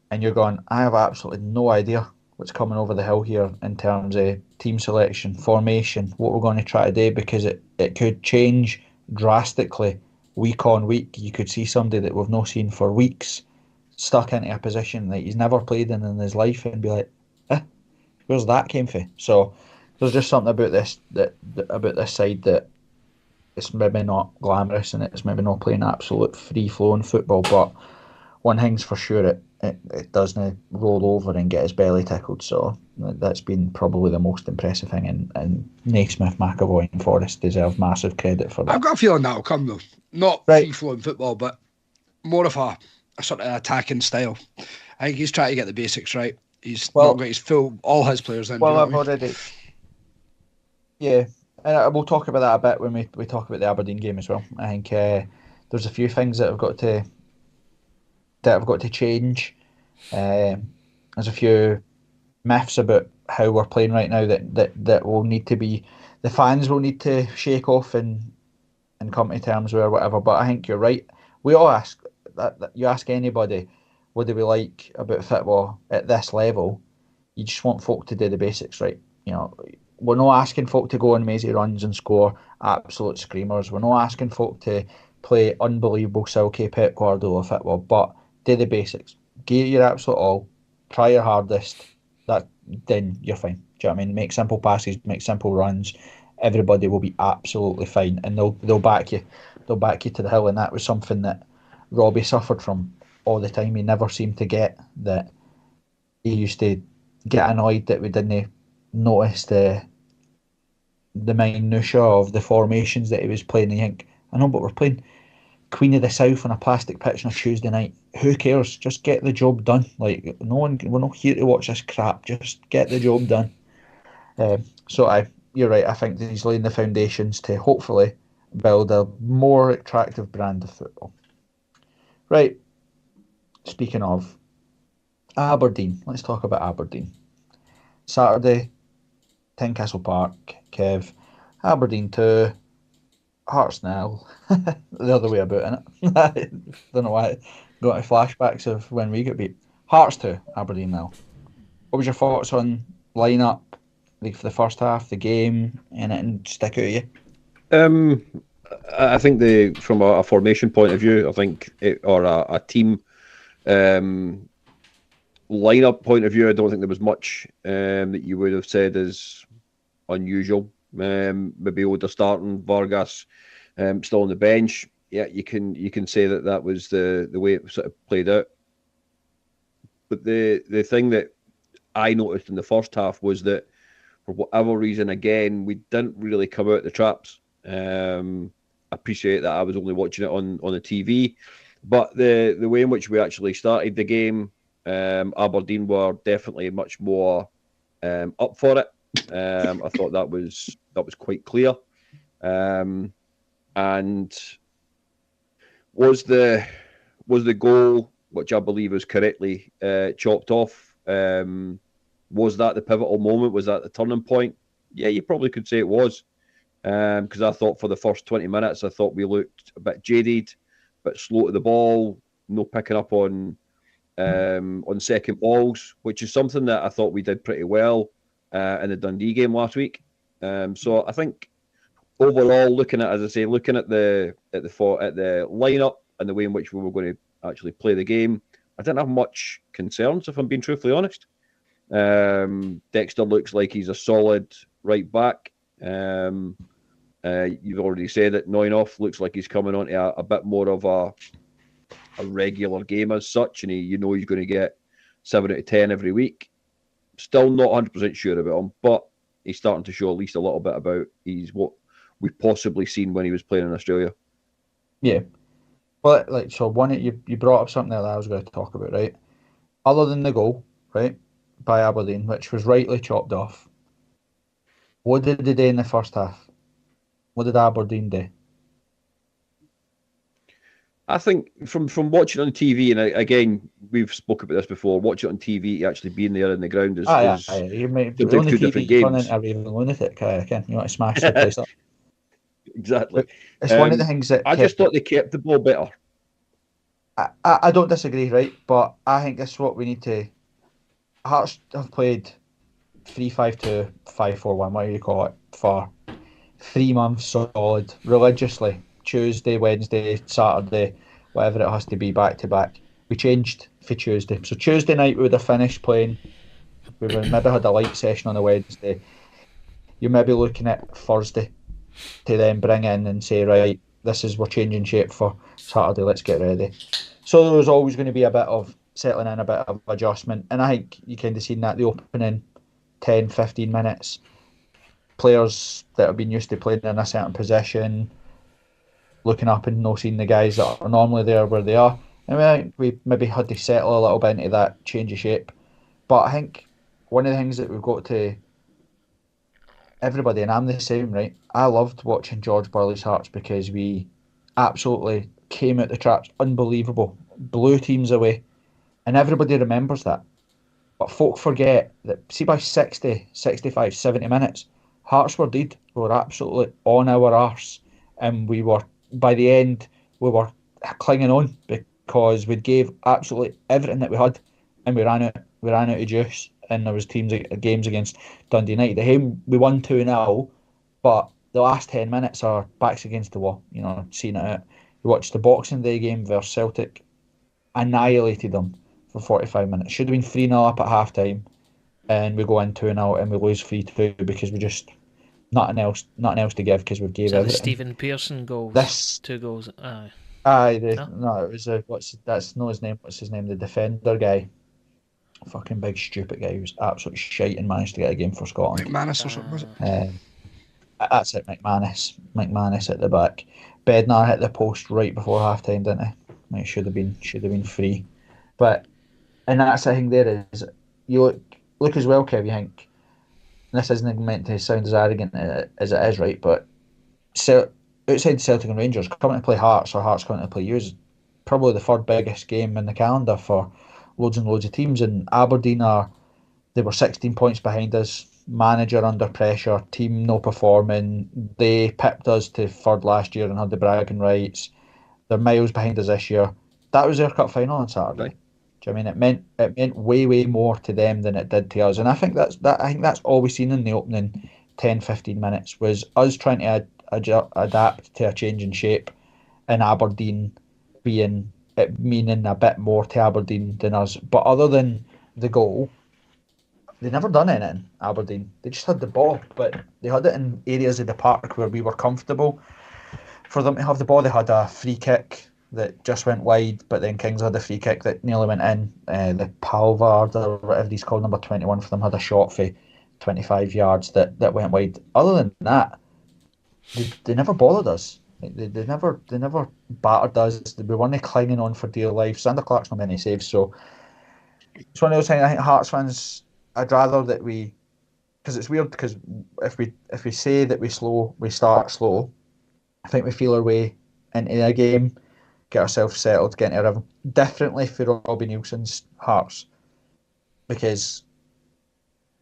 and you're going, I have absolutely no idea what's coming over the hill here in terms of team selection, formation, what we're going to try to do, because it could change drastically week on week. You could see somebody that we've not seen for weeks stuck into a position that he's never played in his life and be like, where's that came from? So there's just something about about this side that it's maybe not glamorous and it's maybe not playing absolute free flowing football, but one thing's for sure, it doesn't roll over and get his belly tickled. So that's been probably the most impressive thing, and Naismith, McAvoy and Forrest deserve massive credit for that. I've got a feeling that'll come though. Not Right. free flowing football, but more of a sort of attacking style. I think he's trying to get the basics right. He's not got his all his players in. Well, do you I've know what I mean? already, yeah, and we'll talk about that a bit when we talk about the Aberdeen game as well. I think there's a few things that have got to change. There's a few myths about how we're playing right now that will need to be, the fans will need to shake off and come to terms with or whatever. But I think you're right. We all ask that you ask anybody, what do we like about football at this level? You just want folk to do the basics right. We're not asking folk to go on mazy runs and score absolute screamers. We're not asking folk to play unbelievable silky Pep Guardiola football, but do the basics. Give it your absolute all. Try your hardest. Then you're fine. Do you know what I mean? Make simple passes, make simple runs. Everybody will be absolutely fine, and they'll back you. They'll back you to the hill, and that was something that Robbie suffered from all the time. He never seemed to get that. He used to get annoyed that we didn't notice the minutiae of the formations that he was playing. And you think, I know, but we're playing Queen of the South on a plastic pitch on a Tuesday night. Who cares? Just get the job done. Like, no one, we're not here to watch this crap. Just get the job done. You're right. I think that he's laying the foundations to hopefully build a more attractive brand of football. Right. Speaking of Aberdeen, let's talk about Aberdeen. Saturday, Tynecastle Park, Kev. Aberdeen 2, Hearts 0. The other way about it. Don't know why. Got flashbacks of when we got beat. Hearts 2, Aberdeen 0. What was your thoughts on lineup, for the first half, the game, and it stick out of you? I think from a formation point of view, I think or a team lineup point of view, I don't think there was much that you would have said is unusual. Maybe Oda starting, Vargas still on the bench. Yeah, you can say that was the way it sort of played out. But the thing that I noticed in the first half was that for whatever reason, again, we didn't really come out the traps. I appreciate that I was only watching it on the TV, but the way in which we actually started the game, Aberdeen were definitely much more up for it. I thought that was quite clear. And was the goal, which I believe was correctly chopped off, was that the pivotal moment? Was that the turning point? Yeah, you probably could say it was. Because I thought for the first 20 minutes, I thought we looked a bit jaded, a bit slow to the ball, no picking up on second balls, which is something that I thought we did pretty well in the Dundee game last week. So I think overall, looking at the lineup and the way in which we were going to actually play the game, I didn't have much concerns, if I'm being truthfully honest. Dexter looks like he's a solid right back. You've already said it. Neunoff looks like he's coming on to a bit more of a regular game as such, and he's going to get 7 out of 10 every week. Still not 100% sure about him, but he's starting to show at least a little bit about what we've possibly seen when he was playing in Australia. Yeah. Well, you brought up something that I was going to talk about, right? Other than the goal, right, by Aberdeen, which was rightly chopped off, what did they do in the first half? What did Aberdeen do? I think from watching on TV, and again, we've spoken about this before, watching it on TV, actually being there in the ground is You might two different TV, games. Turn into a raving lunatic, you want to smash the place up. Exactly. But it's one of the things that I just thought they kept the ball better. I don't disagree, right? But I think this is what we need to. Hearts have played 3-5-2, 5-4-1, whatever you call it, for 3 months solid, religiously. Tuesday, Wednesday, Saturday, whatever it has to be, back to back. We changed for Tuesday. So Tuesday night we would have finished playing. We would maybe had a light session on a Wednesday. You're maybe looking at Thursday to then bring in and say, right, we're changing shape for Saturday, let's get ready. So there was always going to be a bit of settling in, a bit of adjustment. And I think you kind of seen that the opening 10, 15 minutes. Players that have been used to playing in a certain position, looking up and not seeing the guys that are normally there where they are. And we maybe had to settle a little bit into that change of shape. But I think one of the things that we've got to, everybody, and I'm the same, right? I loved watching George Burley's Hearts because we absolutely came out the traps, unbelievable, blew teams away. And everybody remembers that. But folk forget that, see, by 60, 65, 70 minutes, Hearts were dead. We were absolutely on our arse. And we were, by the end, we were clinging on because we gave absolutely everything that we had, and we ran out of juice. And there was games against Dundee United. The game we won 2-0, but the last 10 minutes are backs against the wall. Seeing it out. We watched the Boxing Day game versus Celtic, annihilated them for 45 minutes. Should have been 3-0 up at half time, and we go in 2-0 and we lose 3-2 because we just nothing else to give because we've gave everything. The Stephen Pearson goals. 2 goals. It was that's not his name. What's his name? The defender guy. Fucking big stupid guy who was absolutely shite and managed to get a game for Scotland. McManus or something, was it? That's it, McManus at the back. Bednar hit the post right before half time, didn't he? It should have been free. But and that's the thing there is you look as well, Kev, you think this isn't meant to sound as arrogant as it is, right? But outside Celtic and Rangers, coming to play Hearts or Hearts coming to play you is probably the third biggest game in the calendar for loads and loads of teams. And Aberdeen they were 16 points behind us, manager under pressure, team no performing. They pipped us to third last year and had the bragging rights. They're miles behind us this year. That was their cup final on Saturday. Right. Do you know what I mean? It meant way more to them than it did to us. And I think that's all we've seen in the opening 10, 15 minutes was us trying to adapt to a changing shape, and Aberdeen being it meaning a bit more to Aberdeen than us. But other than the goal, they never done anything. Aberdeen, they just had the ball, but they had it in areas of the park where we were comfortable for them to have the ball. They had a free kick that just went wide, but then Kings had a free kick that nearly went in. The Palvard, or whatever he's called, number 21 for them, had a shot for 25 yards that went wide. Other than that, they never bothered us. They never battered us. We weren't clinging on for dear life. Sander Clark's not many saves, so it's one of those things. I think Hearts fans, I'd rather that we, because it's weird, because if we say that we start slow, I think we feel our way into a game, get ourselves settled, get into a rhythm. Differently for Robbie Nielsen's Hearts, because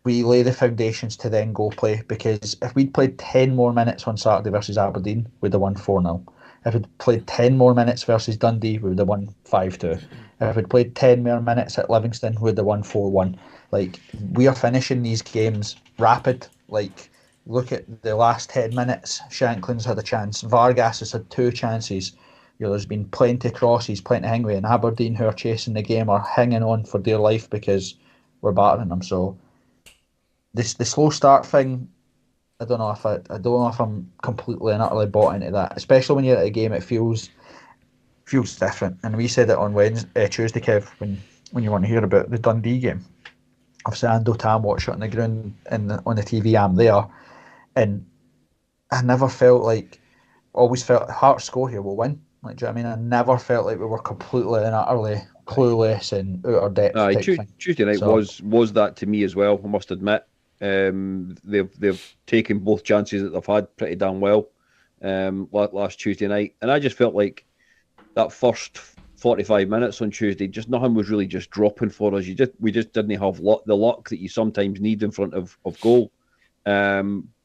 we lay the foundations to then go play. Because if we'd played 10 more minutes on Saturday versus Aberdeen, we'd have won 4-0. If we'd played 10 more minutes versus Dundee, we would have won 5-2. If we'd played 10 more minutes at Livingston, we would have won 4-1. Like, we are finishing these games rapid. Like, look at the last 10 minutes. Shankland's had a chance. Vargas has had 2 chances. There's been plenty of crosses, plenty of hangway, and Aberdeen, who are chasing the game, are hanging on for dear life because we're battering them. So the slow start thing, I don't know if I'm completely and utterly bought into that. Especially when you're at a game, it feels different. And we said it on Tuesday, Kev, when you want to hear about the Dundee game. Obviously, Ando Tam watched it on the ground on the TV. I'm there, and I never felt like. Always felt Hearts score here, we'll win. Like, do you know what I mean? I never felt like we were completely and utterly clueless and out of depth. Tuesday night was that to me as well. I must admit, they've taken both chances that they've had pretty damn well last Tuesday night, and I just felt like that first 45 minutes on Tuesday, just nothing was really just dropping for us. We just didn't have the luck that you sometimes need in front of goal. But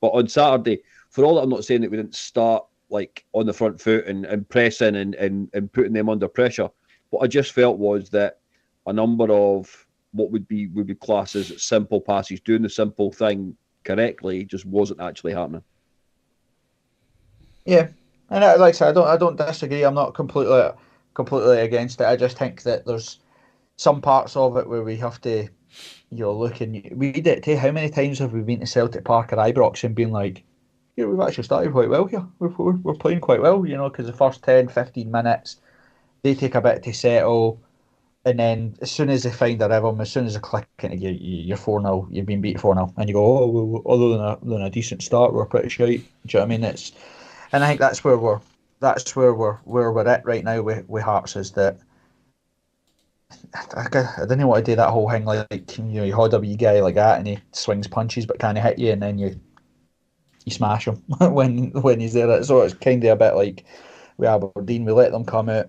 on Saturday, for all that, I'm not saying that we didn't start like on the front foot and pressing and putting them under pressure. What I just felt was that a number of what would be classed as simple passes, doing the simple thing correctly, just wasn't actually happening. Yeah, and like I said, I don't disagree. I'm not completely against it. I just think that there's some parts of it where we have to, look, and we did. How many times have we been to Celtic Park or Ibrox and been like, yeah, we've actually started quite well here. We're playing quite well, because the first 10, 15 minutes, they take a bit to settle, and then as soon as they find a rhythm, as soon as they click into you're 4-0, you've been beat 4-0, and you go, oh, well, other than a decent start, we're pretty shite. Do you know what I mean? And I think that's where we're at right now with Hearts, is that I didn't want to do that whole thing like you hold a wee guy like that and he swings punches but can't hit you, and then you smash him when he's there. So it's kind of a bit like with Aberdeen, we let them come out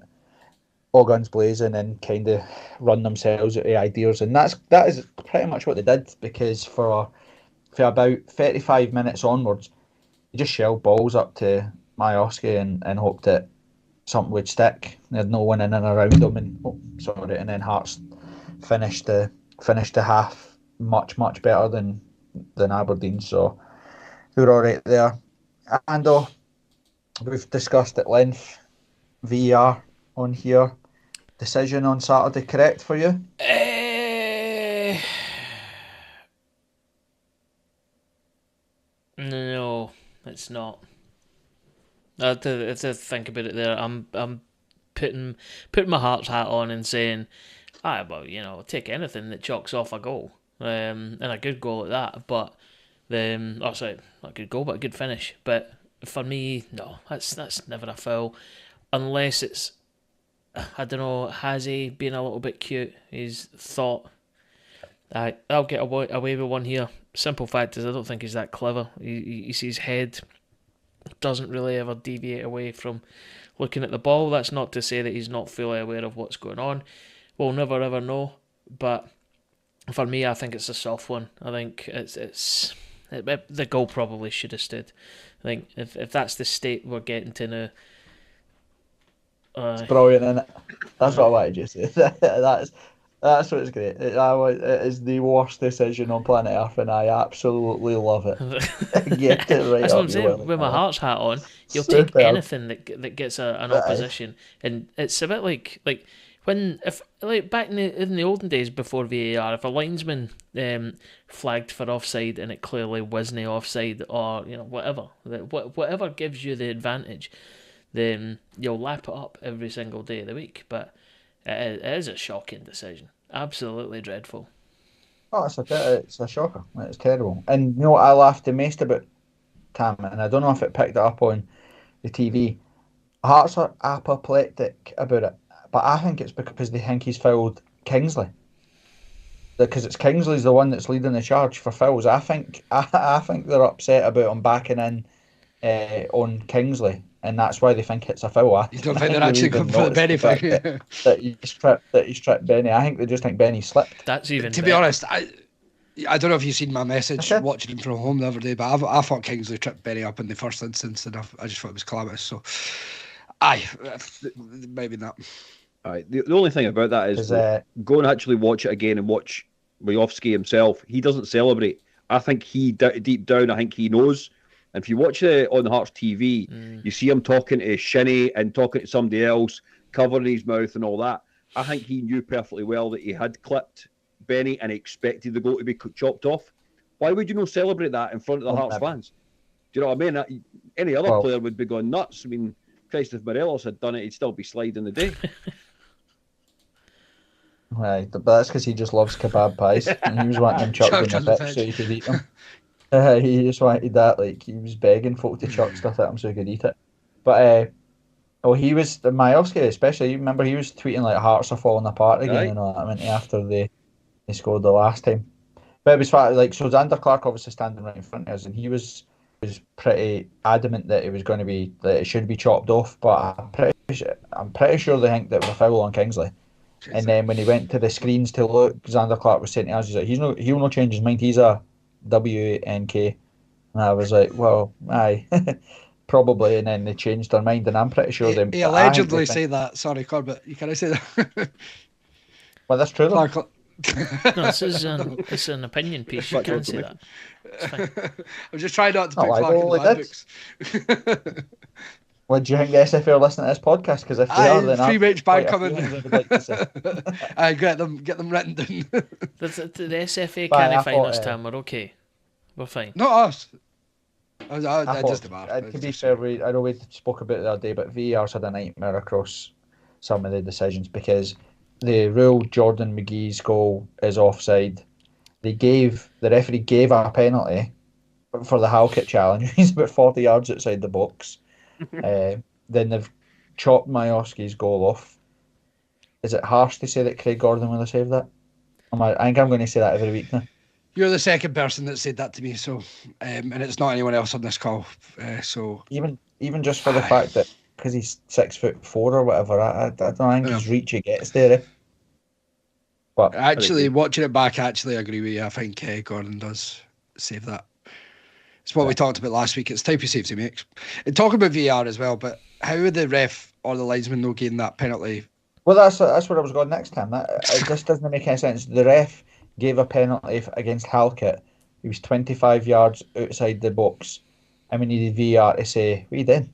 all guns blazing and kind of run themselves out of ideas, and that is pretty much what they did, because for about 35 minutes onwards, they just shelled balls up to Majowski and hoped that something would stick. They had no one in and around them, and then Hearts finished the half much better than Aberdeen. So they were all right there. Ando, we've discussed at length VAR on here. Decision on Saturday correct for you? No, it's not. I have to think about it there. I'm putting my Hearts hat on and saying, well, take anything that chalks off a goal, and a good goal at that. But not a good goal, but a good finish. But for me, no, that's never a foul, unless it's, I don't know, has he been a little bit cute? He's thought, I'll get away with one here. Simple fact is, I don't think he's that clever. He sees head doesn't really ever deviate away from looking at the ball. That's not to say that he's not fully aware of what's going on. We'll never ever know. But for me, I think it's a soft one. I think the goal probably should have stood. I think if that's the state we're getting to now. It's brilliant, isn't it? That's what I wanted you to say. That's what's great. It is the worst decision on planet Earth, and I absolutely love it. Get it right That's what up I'm your saying. Willie, With my Callum. Hearts hat on, you'll take Superb. anything that gets an Aye. opposition, and it's a bit like when if like back in the olden days before VAR, if a linesman flagged for offside and it clearly wasn't offside, or whatever gives you the advantage, then you'll lap it up every single day of the week. But it is a shocking decision, absolutely dreadful. Oh, it's a shocker. It's terrible. And you know what I laughed the most about, Tam, and I don't know if it picked it up on the TV. Hearts are apoplectic about it, but I think it's because they think he's fouled Kingsley. Because it's Kingsley's the one that's leading the charge for fouls. I think they're upset about him backing in on Kingsley, and that's why they think it's a foul. You don't think they're actually going for the Benny thing? That he's tripped Benny. I think they just think Benny slipped. That's even To be better. honest, I don't know if you've seen my message Okay. watching him from home the other day, but I thought Kingsley tripped Benny up in the first instance, and I just thought it was calamitous. So, maybe not. Aye, the only thing about that is Because go and actually watch it again and watch Majowski himself. He doesn't celebrate. I think deep down, I think he knows. And if you watch it on the Hearts TV, you see him talking to Shinnie and talking to somebody else, covering his mouth and all that. I think he knew perfectly well that he had clipped Benny and expected the goal to be chopped off. Why would you not celebrate that in front of the Hearts fans? Do you know what I mean? Any other player would be going nuts. I mean, Christ, if Morelos had done it, he'd still be sliding the day. Right, but that's because he just loves kebab pies, and he was wanting them chucked in the pitch so he could eat them. He just wanted that, like he was begging folk to chuck stuff at him so he could eat it. But he was Majowski especially. You remember he was tweeting like Hearts are falling apart again Aye. and all that. I mean, after they scored the last time. But it was like so. Xander Clark obviously standing right in front of us, and he was pretty adamant that it was going to be that it should be chopped off. But I'm pretty sure they think that it was a foul on Kingsley. And then when he went to the screens to look, Xander Clark was saying to us, he's like, he'll not change his mind. He's a WNK. And I was like, well, aye, probably. And then they changed their mind, and I'm pretty sure they. He allegedly said that. Sorry, Corbett. Can I say that? Well, that's true. Though. No, it's an opinion piece. You can't say that. It's fine. I'm just trying not to put Oh, I Clark in the totally bad did. books. Well, do you think the SFA are listening to this podcast? Because if they are, then free wage quite ban a few coming. things I would like to say. I get them written down. The SFA But I can't find thought, us, Tam. We're okay. We're fine. Not us. I thought, just about. to be fair, I know we spoke about it the other day, but VAR's had a nightmare across some of the decisions because they ruled Jordan McGee's goal is offside. The referee gave a penalty for the Halkett challenge. He's about 40 yards outside the box. Then they've chopped Majowski's goal off. Is it harsh to say that Craig Gordon would have saved that? I think I'm going to say that every week now. You're the second person that said that to me, so and it's not anyone else on this call. So Even just for the fact that because he's 6'4" or whatever, I don't think his reach he gets there. But actually, watching it back, I agree with you. I think Gordon does save that. It's what we talked about last week. It's type of saves he makes. And talking about VAR as well, but how would the ref or the linesman know gain that penalty? Well, that's where I was going next time. It just doesn't make any sense. The ref gave a penalty against Halkett. He was 25 yards outside the box, and we needed VAR to say, "What are you doing?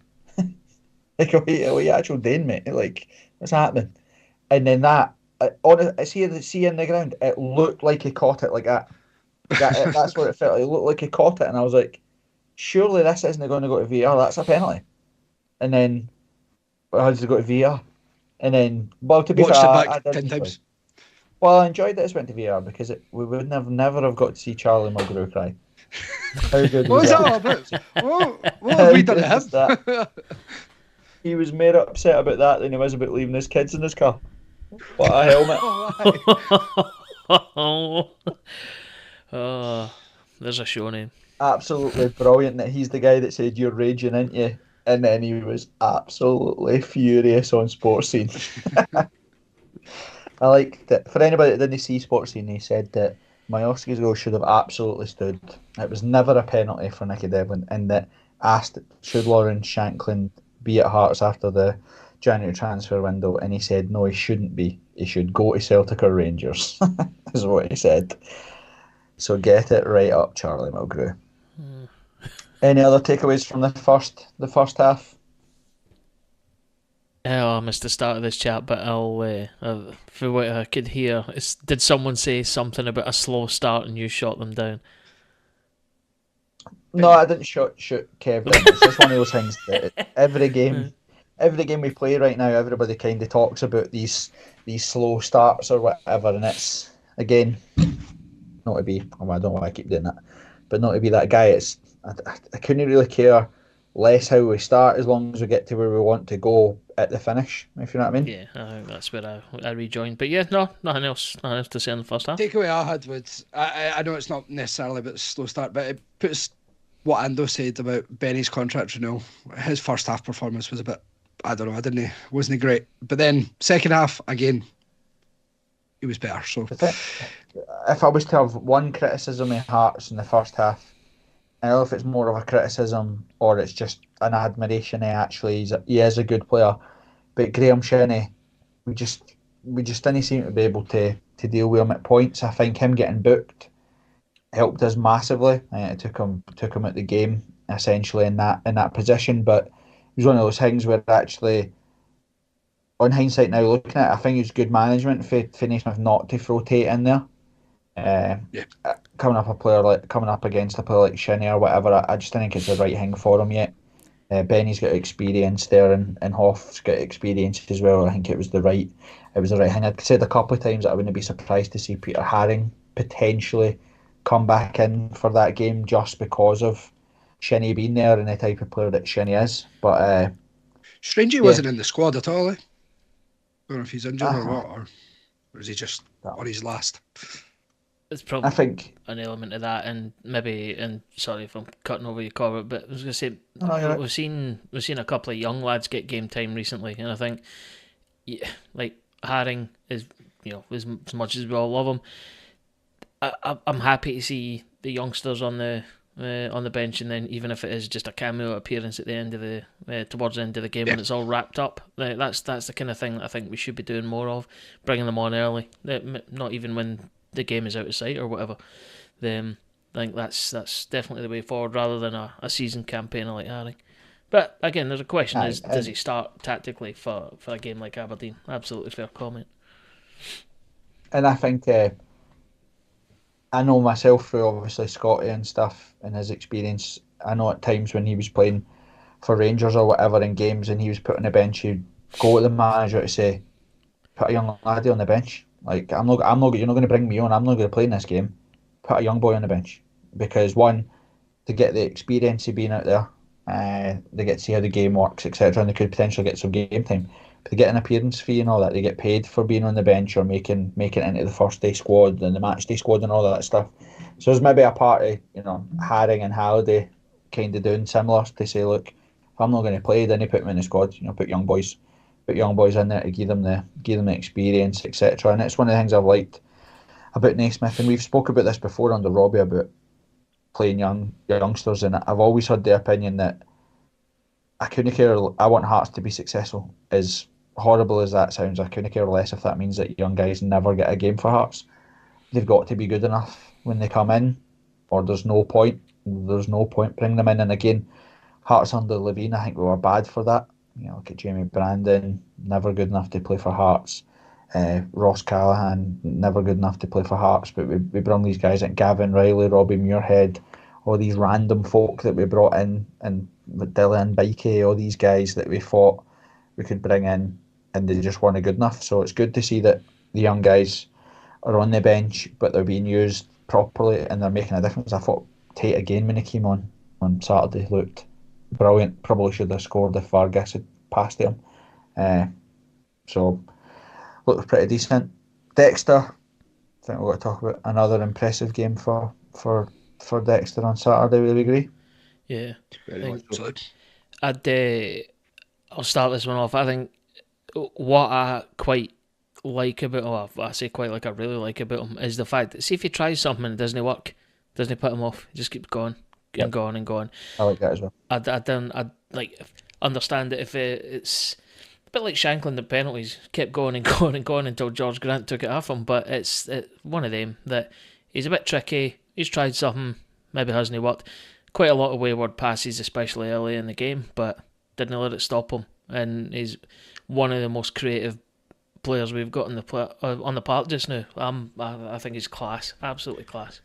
Like, what are you actually doing, mate? Like, what's happening?" And then see in the ground, it looked like he caught it like that. That's what it felt like. It looked like he caught it, and I was like, surely this isn't going to go to VAR. That's a penalty. And then, how does it go to VAR? And then, well, to be Watched fair, it back I 10 times. Well, I enjoyed that it's went to VAR because we would never have got to see Charlie Mulgrew cry. How good What was that all about? What have we done to him? He was more upset about that than he was about leaving his kids in his car. What a helmet. Oh, there's a show name. Absolutely brilliant that he's the guy that said you're raging, ain't you? And then he was absolutely furious on Sports Scene. I like that. For anybody that didn't see Sports Scene, he said that Majowski's goal should have absolutely stood. It was never a penalty for Nicky Devlin, and that asked should Lawrence Shankland be at Hearts after the January transfer window, and he said no, he shouldn't be. He should go to Celtic or Rangers, is what he said. So get it right up, Charlie Mulgrew. Any other takeaways from the first half? Oh, I missed the start of this chat, but for what I could hear, did someone say something about a slow start and you shot them down? No, I didn't shoot Kev down. It's just one of those things that every game we play right now, everybody kind of talks about these slow starts or whatever, and it's again not to be. Well, I don't know why I keep doing that, but not to be that guy. I couldn't really care less how we start as long as we get to where we want to go at the finish. If you know what I mean? Yeah, I think that's where I rejoined. But yeah, no, nothing else to say in the first half. Takeaway I had was I know it's not necessarily about the slow start, but it puts what Ando said about Benny's contract renewal. His first half performance was a bit, I don't know, wasn't great. But then second half again, he was better. So if I was to have one criticism of Hearts in the first half, I don't know if it's more of a criticism or it's just an admiration. He is a good player, but Graham Shinnie, we just didn't seem to be able to deal with him at points. I think him getting booked helped us massively. It took him at the game essentially in that position, but it was one of those things where actually, on hindsight now looking at it, I think it was good management for Naismith not to throw Tate in there. Coming up against a player like Shinnie or whatever, I just don't think it's the right thing for him yet. Benny's got experience there, and Hoff's got experience as well. I think it was the right thing. I'd said a couple of times that I wouldn't be surprised to see Peter Haring potentially come back in for that game just because of Shinnie being there and the type of player that Shinnie is. But Strangely wasn't in the squad at all. I don't know if he's injured or what, or is he just on his last? It's probably I think an element of that, and sorry if I'm cutting over your Corbett, but I was going to say we've seen a couple of young lads get game time recently, and I think like Haring is, as much as we all love him, I'm happy to see the youngsters on the bench, and then even if it is just a cameo appearance at the end of towards the end of the game when it's all wrapped up, that's the kind of thing that I think we should be doing more of, bringing them on early, not even when the game is out of sight or whatever. I think that's definitely the way forward rather than a season campaigner like Haring. But again, there's a question: does he start tactically for a game like Aberdeen? Absolutely fair comment. And I think I know myself through obviously Scotty and stuff and his experience. I know at times when he was playing for Rangers or whatever in games and he was put on the bench, he'd go to the manager to say, "Put a young laddie on the bench. Like you're not going to bring me on. I'm not going to play in this game. Put a young boy on the bench because one, to get the experience of being out there, they get to see how the game works, etc. And they could potentially get some game time. But they get an appearance fee and all that. They get paid for being on the bench or making it into the first day squad and the match day squad and all that stuff. So there's maybe a part of Haring and Halliday kind of doing similar to say, look, if I'm not going to play, then you put me in the squad. Put young boys in there to give them the experience, etc. And it's one of the things I've liked about Naismith, and we've spoke about this before under Robbie about playing youngsters, and I've always had the opinion that I couldn't care. I want Hearts to be successful. As horrible as that sounds, I couldn't care less if that means that young guys never get a game for Hearts. They've got to be good enough when they come in, or there's no point bringing them in. And again, Hearts under Levine, I think we were bad for that. Look at Jamie Brandon, never good enough to play for Hearts. Ross Callahan, never good enough to play for Hearts. But we bring these guys like Gavin Riley, Robbie Muirhead, all these random folk that we brought in, and Dylan Bikey, all these guys that we thought we could bring in, and they just weren't good enough. So it's good to see that the young guys are on the bench, but they're being used properly and they're making a difference. I thought Tate again when he came on Saturday looked brilliant. Probably should have scored if Vargas had passed him. So looked pretty decent. Dexter, I think we're going to talk about another impressive game for Dexter on Saturday. Will you agree? Yeah, Very much so. I'll start this one off. I think what I quite like about him, I say quite like, I really like about him, is the fact that see if he tries something and it doesn't work, doesn't put him off. He just keeps going and going and going. I like that as well. I don't like understand that if it's bit like Shankland at penalties, kept going and going and going until George Grant took it off him. But it's one of them that he's a bit tricky. He's tried something, maybe hasn't worked. Quite a lot of wayward passes, especially early in the game, but didn't let it stop him. And he's one of the most creative players we've got on the park just now. I think he's class, absolutely class.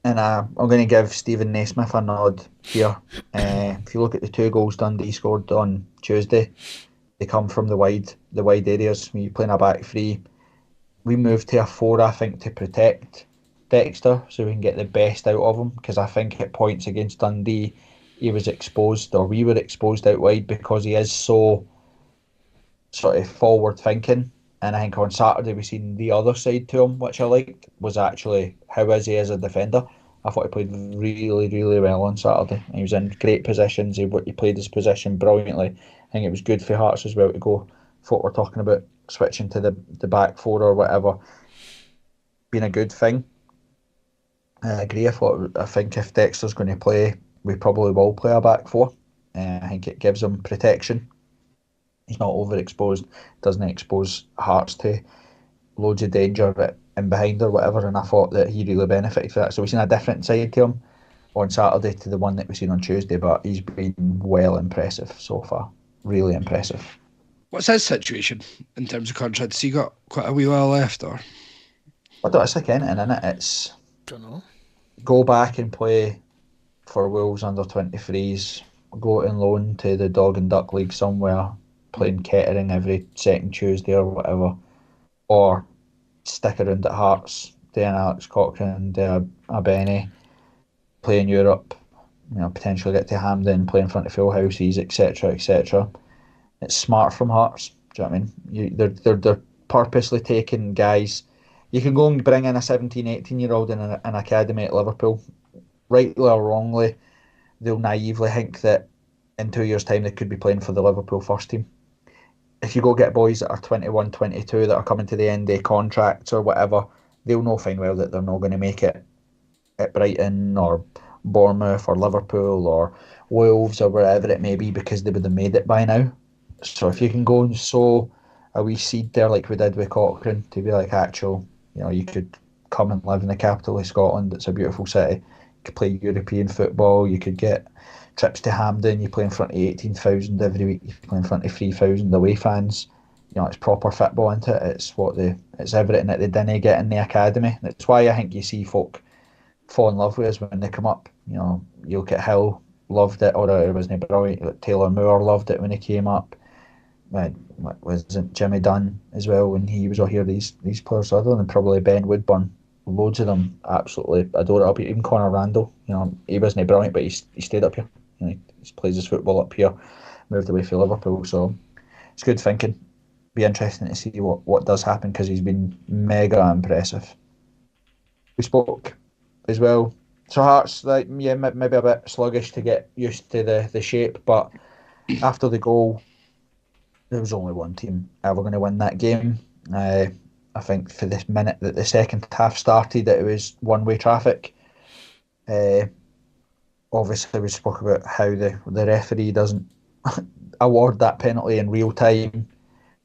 And I'm going to give Stephen Naismith a nod here. If you look at the 2 goals Dundee scored on Tuesday, they come from the wide areas. When you're playing a back 3, we moved to a 4, I think, to protect Dexter so we can get the best out of him, because I think at points against Dundee he was exposed, or we were exposed out wide, because he is so sort of forward thinking. And I think on Saturday we seen the other side to him, which I liked, was actually how is he as a defender. I thought he played really, really well on Saturday. He was in great positions. He played his position brilliantly. I think it was good for Hearts as well to go for what we're talking about, switching to the back 4 or whatever, being a good thing. I agree. I think if Dexter's going to play, we probably will play a back 4. I think it gives him protection. He's not overexposed, doesn't expose Hearts to loads of danger in behind or whatever, and I thought that he really benefited for that. So we've seen a different side to him on Saturday to the one that we've seen on Tuesday, but he's been well impressive so far. Really impressive. What's his situation in terms of contract? Has he got quite a wee while left, or? I don't, it's like anything, innit? It's Don't know. Go back and play for Wolves under 23s, go on loan to the Dog and Duck League somewhere, playing Kettering every second Tuesday or whatever, or stick around at Hearts, doing Alex Cochrane, do a Benny, play in Europe, potentially get to Hamden, play in front of full houses, etc., etc. It's smart from Hearts. Do you know what I mean? They're purposely taking guys. You can go and bring in a 17, 18-year-old in an academy at Liverpool. Rightly or wrongly, they'll naively think that in 2 years' time they could be playing for the Liverpool first team. If you go get boys that are 21, 22 that are coming to the end of contracts or whatever, they'll know fine well that they're not going to make it at Brighton or Bournemouth or Liverpool or Wolves or wherever it may be, because they would have made it by now. So if you can go and sow a wee seed there like we did with Cochrane, to be like, you could come and live in the capital of Scotland, it's a beautiful city, you could play European football, you could get trips to Hamden, you play in front of 18,000 every week, you play in front of 3,000 away fans. It's proper football, isn't it? It's everything that they didn't get in the academy. That's why I think you see folk fall in love with us when they come up. You look at Hill, loved it, or it wasn't brilliant. Taylor Moore loved it when he came up. Wasn't Jimmy Dunn as well when he was all here? These players, other than probably Ben Woodburn, loads of them absolutely adore it up here. Even Conor Randall, he wasn't brilliant, but he stayed up here. He plays his football up here, moved away from Liverpool, so it's good thinking. Be interesting to see what does happen, because he's been mega impressive. We spoke as well. So Hearts, maybe a bit sluggish to get used to the shape, but after the goal, there was only one team ever going to win that game. I think for this minute that the second half started, it was one-way traffic. Obviously, we spoke about how the referee doesn't award that penalty in real time.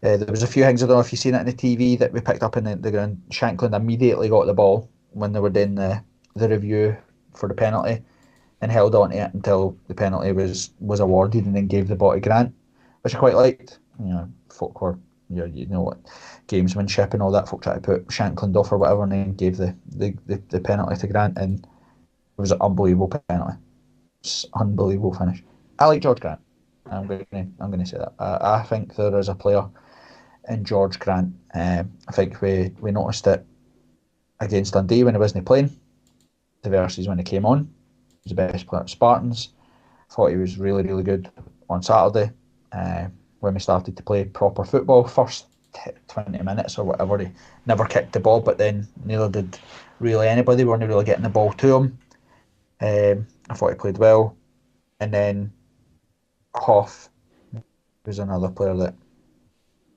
There was a few things, I don't know if you've seen it on the TV, that we picked up in the ground. Shankland immediately got the ball when they were doing the review for the penalty and held on to it until the penalty was awarded, and then gave the ball to Grant, which I quite liked. Folk were, what, gamesmanship and all that, folk tried to put Shankland off or whatever, and then gave the penalty to Grant, and it was an unbelievable penalty. It's unbelievable finish. I like George Grant. I'm going to say that. I think there is a player in George Grant. I think we noticed it against Dundee when he wasn't playing, versus when he came on. He was the best player at Spartans. Thought he was really, really good on Saturday. When we started to play proper football, first 20 minutes or whatever, he never kicked the ball, but then neither did really anybody. We weren't really getting the ball to him. I thought he played well. And then Hoff was another player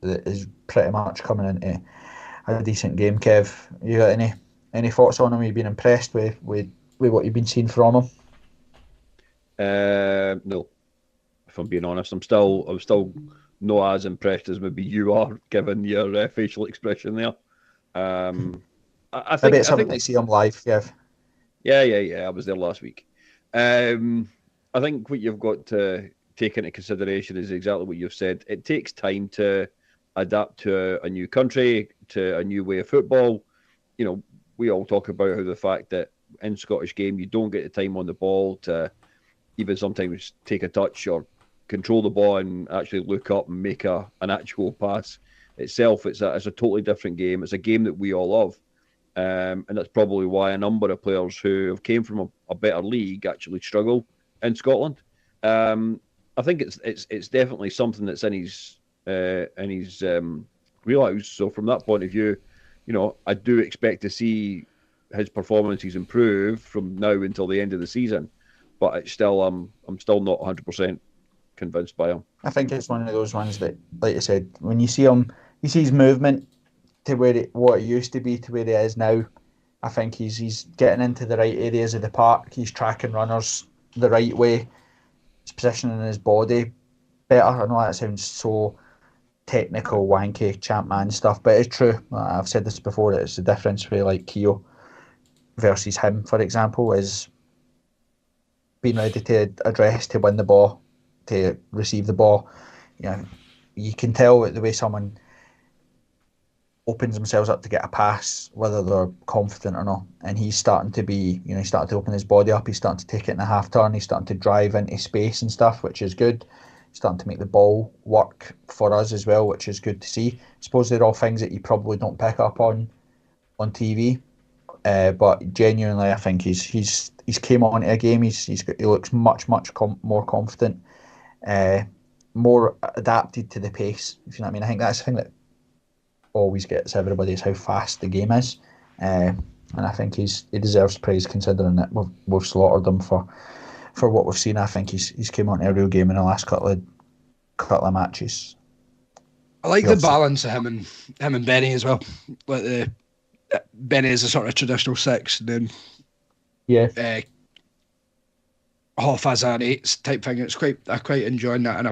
that is pretty much coming into a decent game. Kev, you got any thoughts on him? Have you been impressed with what you've been seeing from him? No, if I'm being honest, I'm still not as impressed as maybe you are, given your facial expression there. I think Maybe it's something to see him live, yeah. Yeah. I was there last week. I think what you've got to take into consideration is exactly what you've said. It takes time to adapt to a new country, to a new way of football. You know, we all talk about how the fact that in Scottish game you don't get the time on the ball to even sometimes take a touch or control the ball and actually look up and make an actual pass itself. It's a totally different game. It's a game that we all love. And that's probably why a number of players who have came from a better league actually struggle in Scotland. I think it's definitely something that's in his wheelhouse. So from that point of view, you know, I do expect to see his performances improve from now until the end of the season. But it's still, I'm still not 100% convinced by him. I think it's one of those ones that, like I said, when you see him, you see his movement to what it used to be to where he is now. I think he's getting into the right areas of the park. He's tracking runners the right way. He's positioning his body better. I know that sounds so technical, wanky, champ man stuff, but it's true. I've said this before. It's the difference with like Keogh versus him, for example, is being ready to address, to win the ball, to receive the ball. You know, you can tell the way someone opens themselves up to get a pass, whether they're confident or not. And he's starting to be, you know, he's starting to open his body up. He's starting to take it in a half turn. He's starting to drive into space and stuff, which is good. He's starting to make the ball work for us as well, which is good to see. I suppose they're all things that you probably don't pick up on TV. But genuinely, I think he's came on to a game. He looks much more confident, more adapted to the pace. If you know what I mean. I think that's the thing that always gets everybody, is how fast the game is, and I think he deserves praise, considering that we've slaughtered him for what we've seen. I think he's came on to a real game in the last couple of matches. I like the balance of him and Benny as well. Like Benny is a sort of traditional six, and then Hoff as an eights type thing. I quite enjoying that, and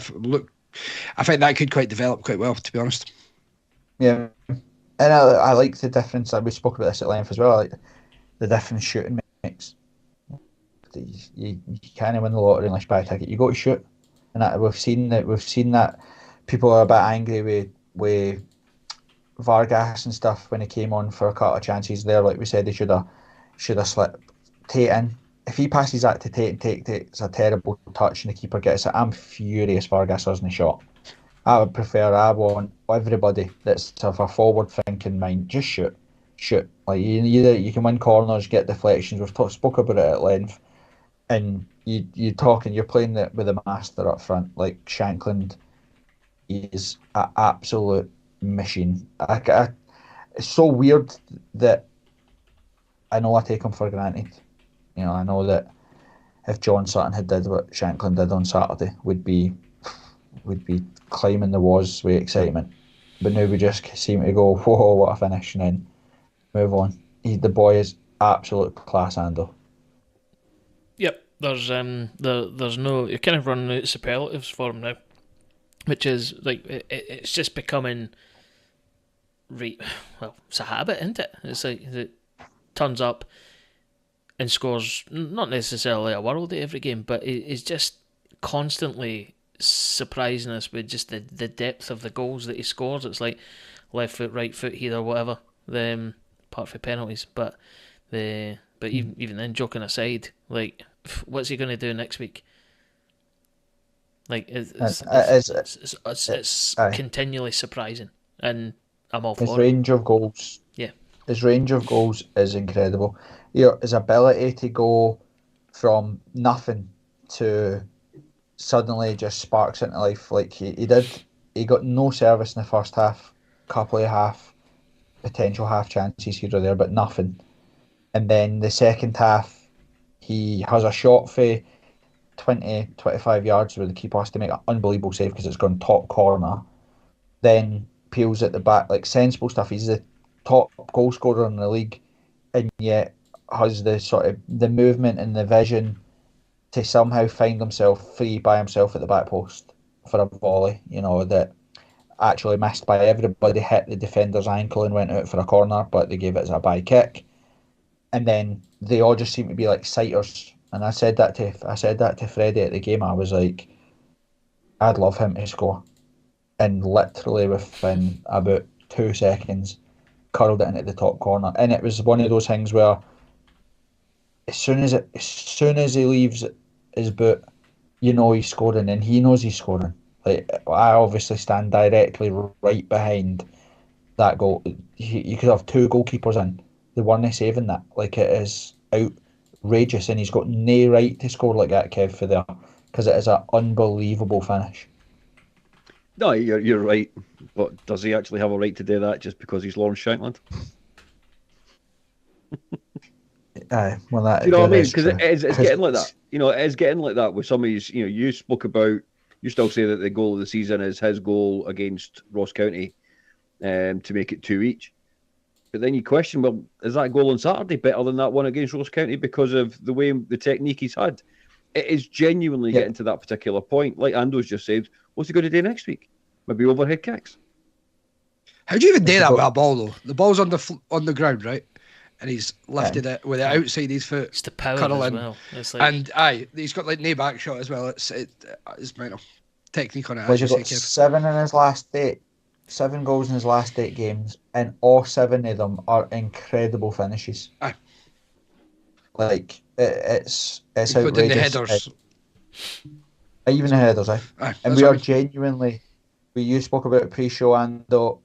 I think that could quite develop quite well, to be honest. Yeah, and I like the difference. We spoke about this at length as well. I like the difference shooting makes. You can't win the lottery unless you buy a ticket. You got to shoot, and we've seen that people are a bit angry with Vargas and stuff when he came on for a couple of chances there. Like we said, they should have slipped Tate in. If he passes that to Tate and Tate's a terrible touch and the keeper gets it, I'm furious Vargas hasn't shot. I want everybody that's of a forward-thinking mind, just shoot. Like you can win corners, get deflections. We've spoke about it at length, and you're playing with a master up front. Like Shankland is an absolute machine. It's so weird that I know I take him for granted. You know, I know that if John Sutton had did what Shankland did on Saturday, would be climbing the walls with excitement. But now we just seem to go, whoa, what a finish, and then move on. The boy is absolute class, Ando. Yep, there's no, you're kind of running out of superlatives for him now, which is like it's just becoming it's a habit, isn't it? It's like it turns up and scores not necessarily a worldie every game, but it's just constantly surprising us with just the depth of the goals that he scores. It's like left foot, right foot here or whatever. Apart from penalties, but even then, joking aside, like what's he going to do next week? Like it's continually surprising, and I'm all for it. His range of goals. Yeah, his range of goals is incredible. His ability to go from nothing to suddenly just sparks into life like he did. He got no service in the first half, couple of potential half chances here or there, but nothing. And then the second half, he has a shot for 20, 25 yards where the keeper has to make an unbelievable save because it's gone top corner. Then peels at the back, like sensible stuff. He's the top goal scorer in the league, and yet has the sort of the movement and the vision to somehow find himself free by himself at the back post for a volley, that actually missed by everybody, hit the defender's ankle and went out for a corner, but they gave it as a bye kick. And then they all just seem to be like sighters. And I said that to Freddie at the game. I was like, I'd love him to score. And literally within about 2 seconds, curled it into the top corner. And it was one of those things where as soon as he leaves his boot, he's scoring, and he knows he's scoring. Like, I obviously stand directly right behind that goal. You could have 2 goalkeepers in. They weren't saving that. Like, it is outrageous, and he's got no right to score like that, Kev, for there, because it is an unbelievable finish. No, you're right. But does he actually have a right to do that just because he's Lawrence Shankland? Well, that, you know what I mean? Because it's getting like that. It is getting like that with some of these. You spoke about. You still say that the goal of the season is his goal against Ross County, to make it 2 each. But then you question, well, is that goal on Saturday better than that one against Ross County because of the way the technique he's had? It is genuinely getting to that particular point. Like Ando's just said, what's he going to do next week? Maybe overhead kicks. How do you even do that with a ball though? The ball's on the ground, right? And he's lifted it with it outside his foot. It's the power as well. It's like... And he's got like no back shot as well. It's mental technique on it. He's got 7 in his last 8, 7 goals in his last 8 games, and all 7 of them are incredible finishes. Aye. Like it's including outrageous. The headers. Even the headers, Aye. And we are genuinely. You spoke about pre-show, Ando.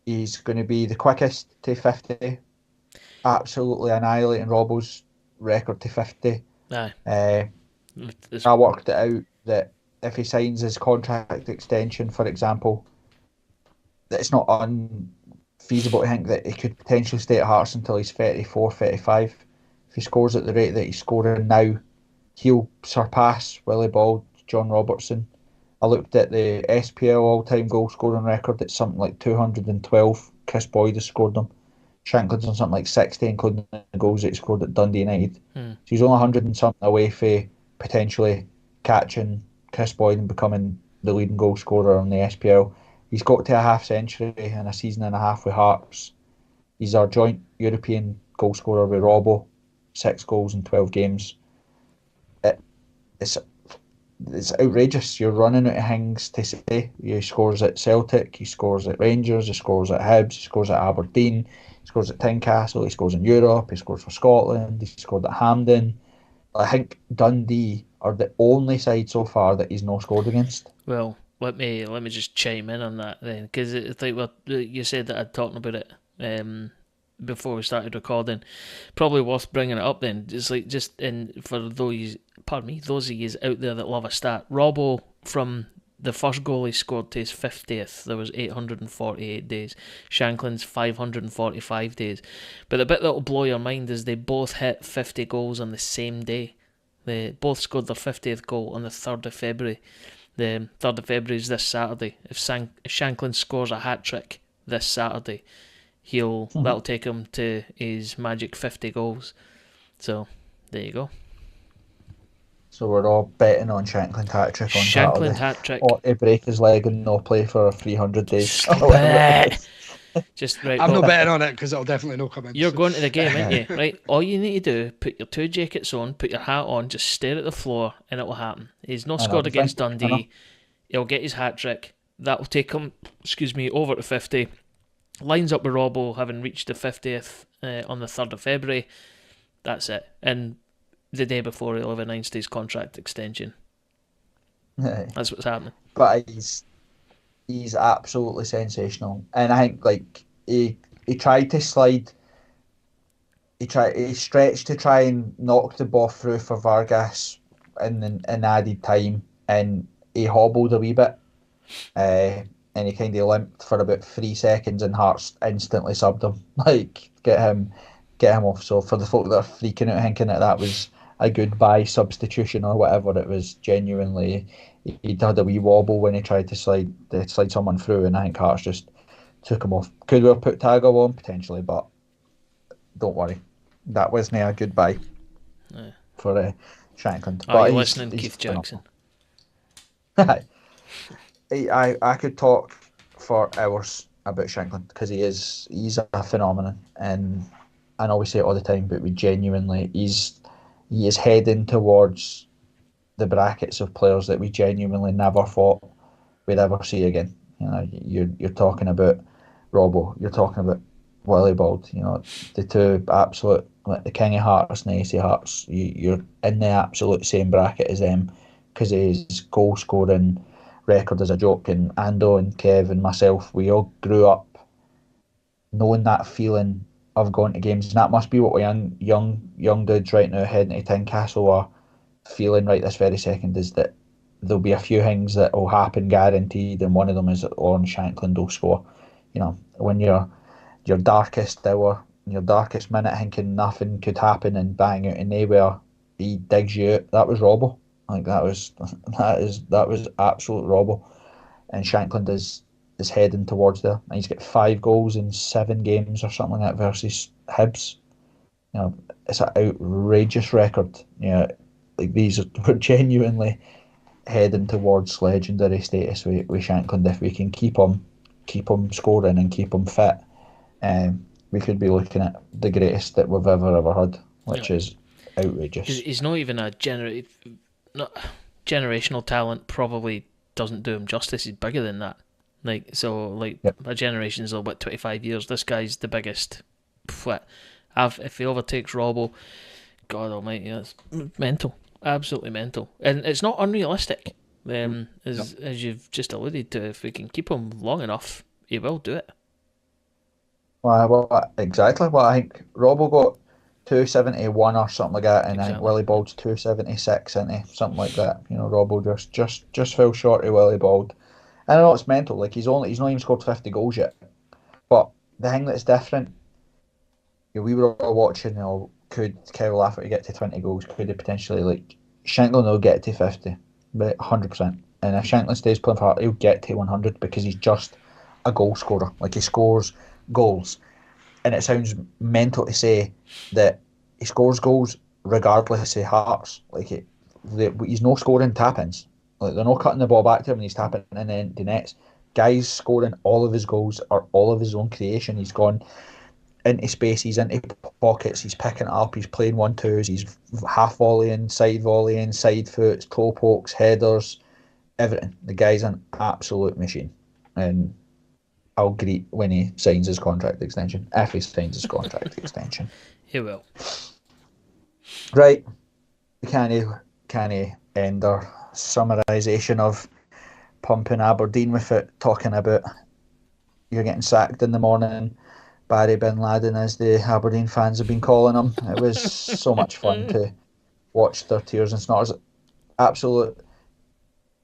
He's going to be the quickest to 50. Absolutely annihilating Robbo's record to 50. Aye. I worked it out that if he signs his contract extension, for example, that it's not unfeasible to think that he could potentially stay at Hearts until he's 34, 35. If he scores at the rate that he's scoring now, he'll surpass Willie Bald, John Robertson. I looked at the SPL all-time goal scoring record. It's something like 212. Chris Boyd has scored them. Shankland's on something like 60, including the goals that he scored at Dundee United. So he's only 100 and something away from potentially catching Chris Boyd and becoming the leading goal scorer on the SPL. He's got to a half century in a season and a half with Hearts. He's our joint European goal scorer with Robbo, 6 goals in 12 games. It's outrageous. You're running out of things to say. He scores at Celtic, he scores at Rangers, he scores at Hibs, he scores at Aberdeen, he scores at Tynecastle, he scores in Europe, he scores for Scotland, he scored at Hampden. I think Dundee are the only side so far that he's not scored against. Well, let me just chime in on that then, because it's like you said that I'd talked about it before we started recording. Probably worth bringing it up then. It's like for those of you out there that love a stat, Robbo, from the first goal he scored to his 50th, there was 848 days. Shankland's 545 days. But the bit that will blow your mind is they both hit 50 goals on the same day. They both scored their 50th goal on the 3rd of February. The 3rd of February is this Saturday. If Shankland scores a hat-trick this Saturday, that'll take him to his magic 50 goals. So, there you go. So we're all betting on Shankland hat-trick on Saturday. Shankland hat-trick. Or to break his leg and not play for 300 days. Stop it! Just right. I'm not betting on it because it'll definitely not come in. You're going to the game, aren't you? Right. All you need to do, put your 2 jackets on, put your hat on, just stare at the floor, and it will happen. He's not scored against Dundee. He'll get his hat trick. That will take him, over to 50. Lines up with Robbo, having reached the 50th on the 3rd of February. That's it. And the day before, he'll have announced his contract extension. That's what's happening. But he's absolutely sensational, and I think he tried to slide. He stretched to try and knock the ball through for Vargas in added time, and he hobbled a wee bit, and he kind of limped for about 3 seconds, and Hearts instantly subbed him, get him off. So for the folk that are freaking out thinking that was a goodbye substitution or whatever, it was genuinely, he had a wee wobble when he tried to slide someone through, and I think Hearts just took him off. Could we have put Tago on? Potentially, but don't worry. That wasn't a goodbye for Shankland. Are you listening, Keith Jackson? I could talk for hours about Shankland because he's a phenomenon, and I know we say it all the time, but he is heading towards the brackets of players that we genuinely never thought we'd ever see again. You know, you're talking about Robbo, you're talking about Willie Bold, you know, the two absolute, like the King of Hearts and the Ace of Hearts. You're in the absolute same bracket as them because his goal scoring record is a joke. And Ando and Kev and myself, we all grew up knowing that feeling of going to games, and that must be what we young dudes right now heading to Tynecastle are feeling right this very second, is that there'll be a few things that will happen guaranteed, and one of them is that Orange Shankland will score. You know, when your darkest hour, your darkest minute, thinking nothing could happen, and bang, out of nowhere, he digs you out. That was Robbo. Like that was absolute Robbo, and Shankland is heading towards there. And he's got 5 goals in 7 games or something like that versus Hibs. You know, it's an outrageous record. You know, like we're genuinely heading towards legendary status with Shankland. If we can keep him scoring and keep him fit, we could be looking at the greatest that we've ever had, which is outrageous. He's not even a generational talent. Probably doesn't do him justice. He's bigger than that. A generation's about 25 years. This guy's the biggest. If he overtakes Robbo, God Almighty, that's mental. Absolutely mental, and it's not unrealistic. As you've just alluded to, if we can keep him long enough, he will do it. Well, exactly. Well, I think Robbo got 271 or something like that, and exactly. I think Willie Bald's 276, isn't he? Something like that. You know, Robbo just fell short of Willie Bald. And I know it's mental. Like he's not even scored 50 goals yet. But the thing that's different, we were all watching. You know, could Kyle Lafferty get to 20 goals? Could he potentially, like, Shankland will get to 50, but 100%. And if Shankland stays playing for Heart, he'll get to 100 because he's just a goal scorer. Like, he scores goals. And it sounds mental to say that he scores goals regardless of Hearts. Like, he's no scoring tap-ins. Like, they're not cutting the ball back to him and he's tapping in the empty nets. Guy's scoring all of his goals are all of his own creation. He's gone into spaces, into pockets, he's picking it up, he's playing 1-2s, he's half volleying, side foots, toe pokes, headers, everything. The guy's an absolute machine. And I'll greet when he signs his contract extension. If he signs his contract extension. He will. Right. Can he end our summarisation of pumping Aberdeen without talking about you're getting sacked in the morning, Barry Bin Laden, as the Aberdeen fans have been calling him. It was so much fun to watch their tears and snorts. Absolute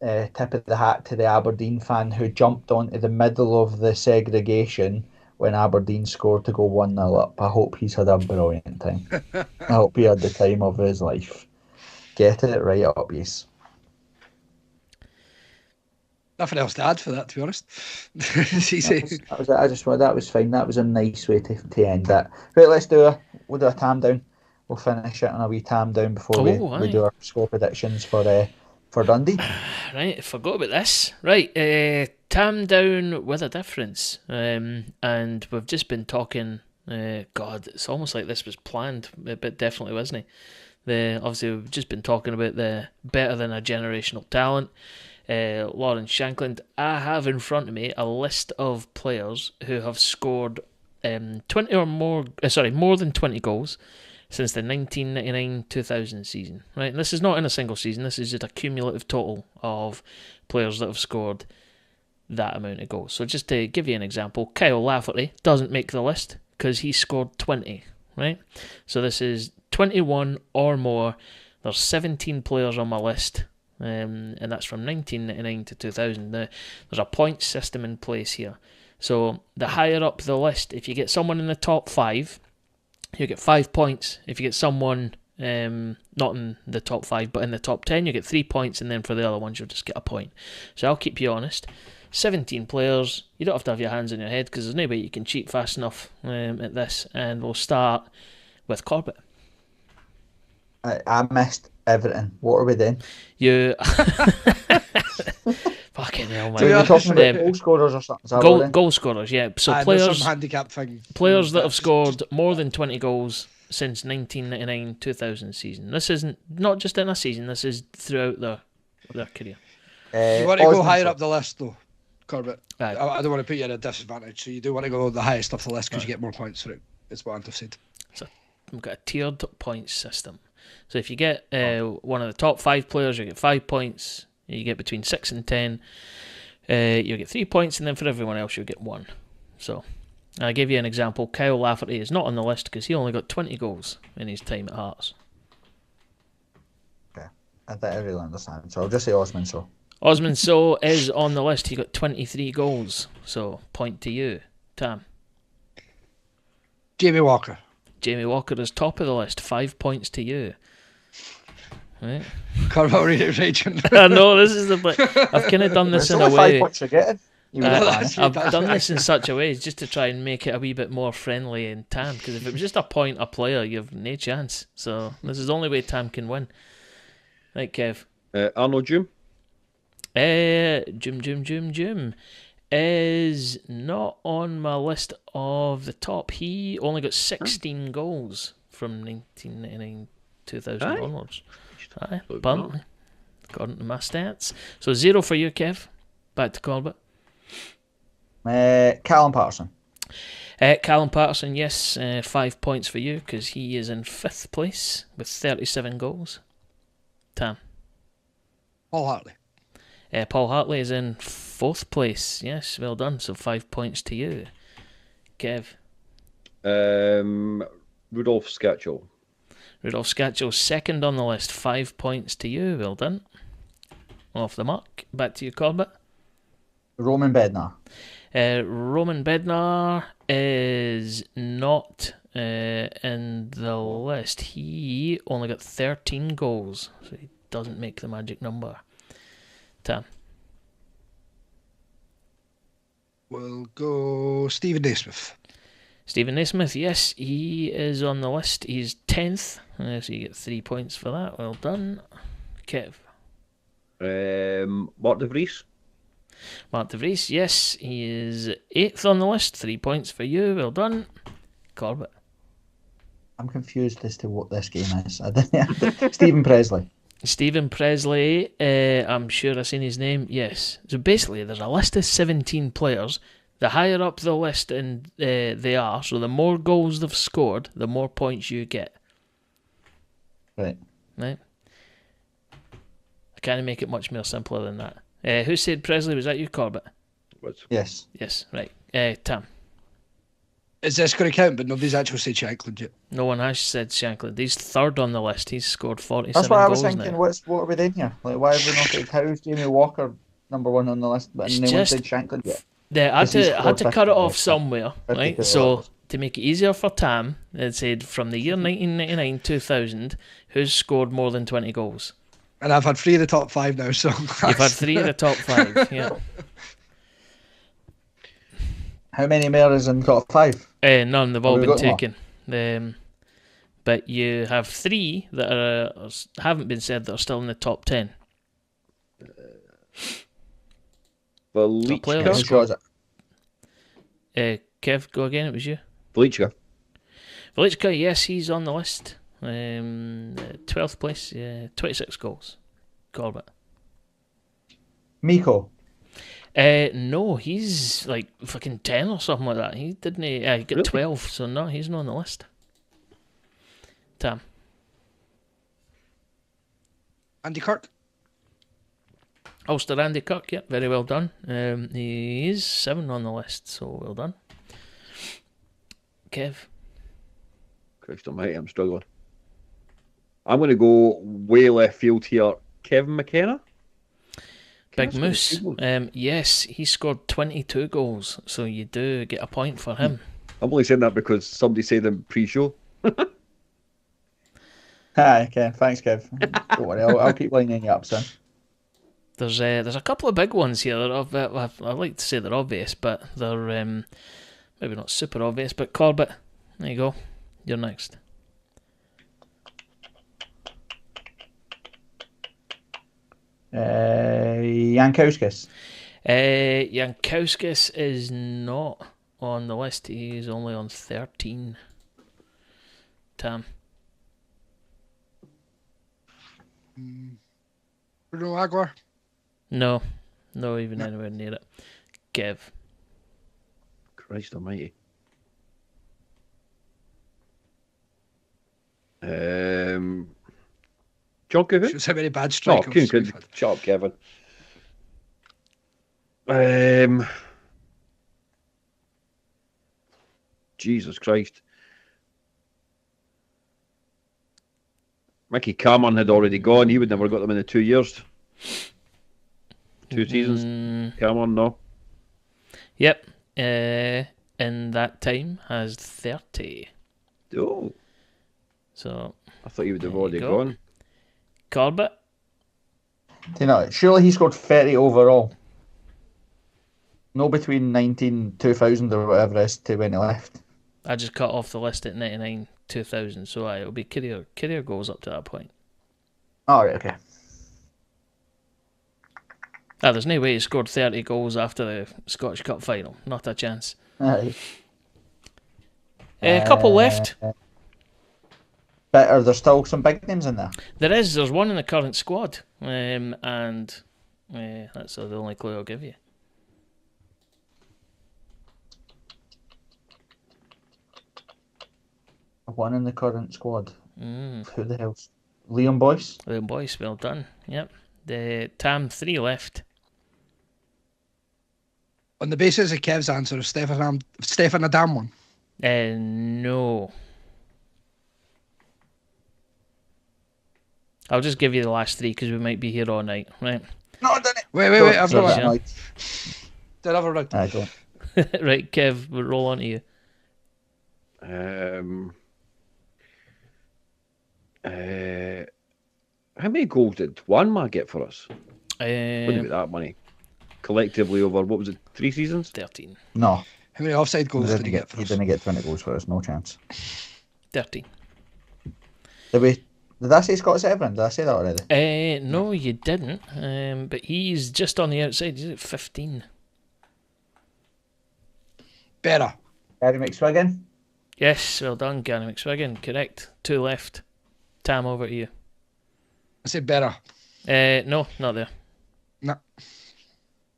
tip of the hat to the Aberdeen fan who jumped onto the middle of the segregation when Aberdeen scored to go 1-0 up. I hope he's had a brilliant time. I hope he had the time of his life. Get it right up, yes. Nothing else to add for that, to be honest. That was fine. That was a nice way to end that. Right, we'll do a Tamdown. We'll finish it on a wee Tamdown before we do our score predictions for Dundee. Right, I forgot about this. Right, Tamdown with a difference. And we've just been talking, God, it's almost like this was planned, but definitely wasn't it? Obviously, we've just been talking about the better than a generational talent. Lawrence Shankland. I have in front of me a list of players who have scored 20 or more, more than 20 goals since the 1999-2000 season. Right, and this is not in a single season. This is just a cumulative total of players that have scored that amount of goals. So just to give you an example, Kyle Lafferty doesn't make the list because he scored 20. Right, so this is 21 or more. There's 17 players on my list. And that's from 1999 to 2000. Now, there's a point system in place here. So the higher up the list, if you get someone in the top 5, you get 5 points. If you get someone not in the top 5 but in the top 10, you get 3 points, and then for the other ones you'll just get a point. So I'll keep you honest. 17 players. You don't have to have your hands on your head because there's no way you can cheat fast enough at this. And we'll start with Corbett. I missed everything. What are we doing? You fucking Fucking hell, So you're man. talking about Um, goal scorers or something? Is that what Goal scorers, yeah. So There's players some handicap thing. players that have That's scored just- more than 20 goals since 1999-2000 season. This isn't not just in a season. This is throughout their career. You want to go Osman, higher so- up the list, though, Corbett. Aye. I don't want to put you at a disadvantage, so you do want to go the highest up the list because you get more points for it. It's what Ando said. We've got a tiered points system. So if you get one of the top 5 players, you get 5 points. You get between 6 and 10, you get 3 points, and then for everyone else, you get 1. So I'll give you an example. Kyle Lafferty is not on the list because he only got 20 goals in his time at Hearts. Okay, I think I really understand. So I'll just say Osman. So Osman So is on the list. He got 23 goals. So point to you, Tam. Jamie Walker. Jamie Walker is top of the list. 5 points to you. Right. Corbett raging. I know this is the. I've kind of done this there's in a only 5 way. points you're getting. You would have that's- planned. I've done this in such a way just to try and make it a wee bit more friendly and Tam. Because if it was just a point a player, you've no chance. So this is the only way Tam can win. Right, Kev. Arnold Jim. Jim is not on my list of the top. He only got 16 goals from 1999 2000 Aye. onwards. Aye, Look, apparently. According to my stats. So 0 for you, Kev. Back to Corbett. Callum Patterson. Callum Patterson, yes, 5 points for you because he is in 5th place with 37 goals. Tam. Paul Hartley. Paul Hartley is in 4th place. Yes, well done. So 5 points to you. Kev. Rudolph Skatchel. Rudolph Skatchel, 2nd on the list. 5 points to you. Well done. Off the mark. Back to you, Corbett. Roman Bednar. Roman Bednar is not in the list. He only got 13 goals, so he doesn't make the magic number. Tam. We'll go Stephen Naismith. Stephen Naismith, yes, he is on the list. He's 10th, so you get 3 points for that. Well done. Kev. Mark de Vries. Mark de Vries, yes, he is 8th on the list. 3 points for you. Well done. Corbett. I'm confused as to what this game is. I didn't. Stephen Presley. Stephen Presley, I'm sure I've seen his name. Yes. So basically, there's a list of 17 players. The higher up the list they are, so the more goals they've scored, the more points you get. Right. Right? I can't make it much more simpler than that. Who said Presley? Was that you, Corbett? Yes. Yes, right. Tam. Is this going to count? But nobody's actually said Shankland yet. No one has said Shankland. He's 3rd on the list. He's scored 47 That's what I was goals thinking. now. What are we doing here? Like, why have we not got how's Jamie Walker number 1 on the list, but It's no one just- said Shankland yet? Yeah, I Because he's had to scored cut it 50 off goals. somewhere, 50 right? goals. So to make it easier for Tam, it said from the year 1999-2000, who's scored more than 20 goals? And I've had 3 of the top 5 now, so You've had 3 of the top 5, yeah. How many more is in top 5? None, they've all Have we been got taken. But you have 3 that haven't been said that are still in the top 10. player How that's Velichka. sure is it? Kev, go again, it was you. Velichka. Velichka, yes, he's on the list. 12th place, 26 goals. Corbett. Miko. No, he's like fucking 10 or something like that. He didn't. He got Really? 12, so no, he's not on the list. Tam. Andy Kirk. Ulster Andy Kirk, yeah, very well done. He is 7 on the list, so well done. Kev. Christ almighty, I'm struggling. I'm going to go way left field here. Kevin McKenna? Big Kenna's got Moose. a good one. Yes, he scored 22 goals, so you do get a point for him. I'm only saying that because somebody said them pre-show. Hi, okay. Thanks, Kev. Don't worry, I'll keep lining you up, son. There's a couple of big ones here that I like to say they're obvious, but they're maybe not super obvious. But Corbett, there you go. You're next. Jankowskis. Jankowskis is not on the list. He's only on 13. Tam. Bruno Aguilar. No, even No. anywhere near it. Kev. Christ almighty. John Coogan? Shows how many bad Oh, strikers Coogan we've could. had. Shut up, Kevin. Jesus Christ. Mickey Cameron had already gone. He would never got them in the 2 years. 2 seasons. Cameron, no. Yep. In that time has 30. Oh, So I thought he would have There you already go. gone. Corbett. Do you know, surely he scored 30 overall. No, between 2000 or whatever it is to when he left. I just cut off the list at 99, 2000. So it'll be career goals up to that point. Oh, right, okay. There's no way he scored 30 goals after the Scottish Cup final. Not a chance. Aye. A couple left. But are there still some big names in there? There's one in the current squad. And that's the only clue I'll give you. One in the current squad. Mm. Who the hell's Liam Boyce? Liam Boyce, well done. Yep. The Tam, 3 left. On the basis of Kev's answer, is Stefan Adam one? No. I'll just give you the last 3 because we might be here all night, right? No, I didn't. Wait, I've Sorry, got yeah. it. Did I have a round? I don't. Right, Kev, we'll roll on to you. How many goals did Juanma get for us? What Uh, about that money? Collectively over, what was it, 3 seasons? 13. No. How many offside He goals did didn't he get for he us? didn't get 20 goals for us, no chance. 13. Did I say Scott Severin? Did I say that already? No, you didn't. But he's just on the outside. He's at 15. Better. Gary McSwiggan? Yes, well done, Gary McSwiggan. Correct. 2 left. Tam, over to you. I said better. No, not there. No.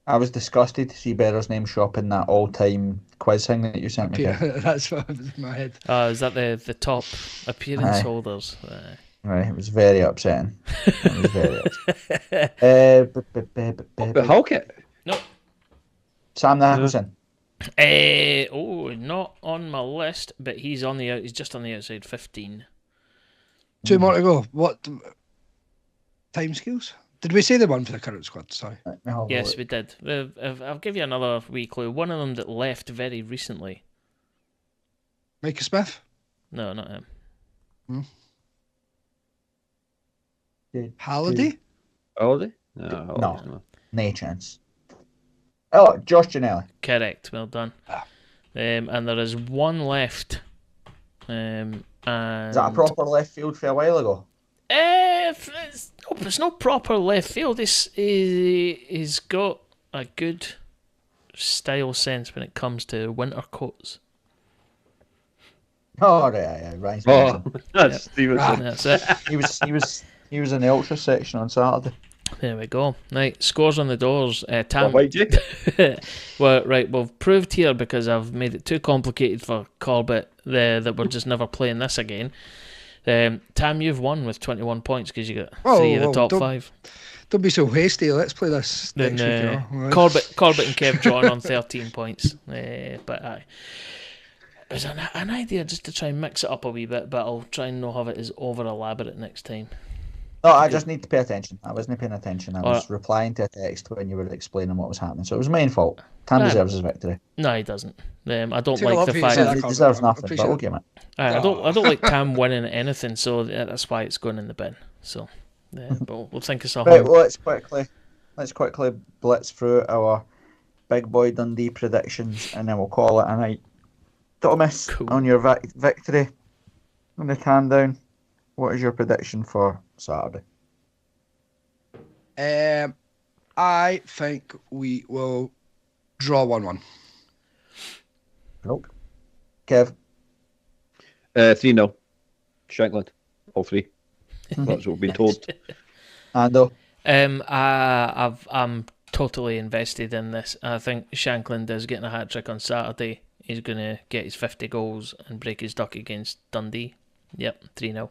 I was disgusted to see Berra's name show up in that all-time quiz thing that you sent me. Yeah, Kev. that's what was in my head. Is that the top appearance Aye. holders? Right, it was very upsetting. It was very upsetting. But Halkett? No. Sam Nicholson. Not on my list, but he's on the he's just on the outside, 15. 2 more to go. What time skills? Did we say the one for the current squad? Sorry. Yes, we did. I'll give you another wee clue. One of them that left very recently. Micah Smith? No, not him. Halliday? Holiday? No. No chance. Oh, Josh Ginnelly. Correct. Well done. And there is one left. And Is that a proper left field for a while ago? it's not proper left field. He's got a good style sense when it comes to winter coats. Oh, right, Ryan Oh, Stevenson. that's Stevenson. That's it. He was in the ultra section on Saturday. There we go. Right, scores on the doors. Tam. What about you? Well, right, we've proved here because I've made it too complicated for Corbett that we're just never playing this again. Tam, you've won with 21 points because you got 3 of the top 5. Don't be so hasty. Let's play this Then next week. You know? All right. Corbett and Kev drawn on 13 points. But aye. It was an idea just to try and mix it up a wee bit, but I'll try and not have it as over elaborate next time. No, I just need to pay attention. I wasn't paying attention. I was replying to a text when you were explaining what was happening. So it was my own fault. Tam deserves his victory. No, he doesn't. I don't Too like love the you fact said that He Corbett. deserves I nothing, but appreciate we'll it. give him it. I don't like Tam winning anything, so that's why it's going in the bin. So, but we'll think of something. Right, well, let's quickly blitz through our Big Boy Dundee predictions, and then we'll call it a night. Thomas, Cool. on your victory on the Tamdown, what is your prediction for Saturday? I think we will draw 1-1. Nope. Kev. 3-0. Shankland. All three. That's what we've been told. Ando. I'm totally invested in this. I think Shankland is getting a hat trick on Saturday. He's going to get his 50 goals and break his duck against Dundee. Yep, 3-0.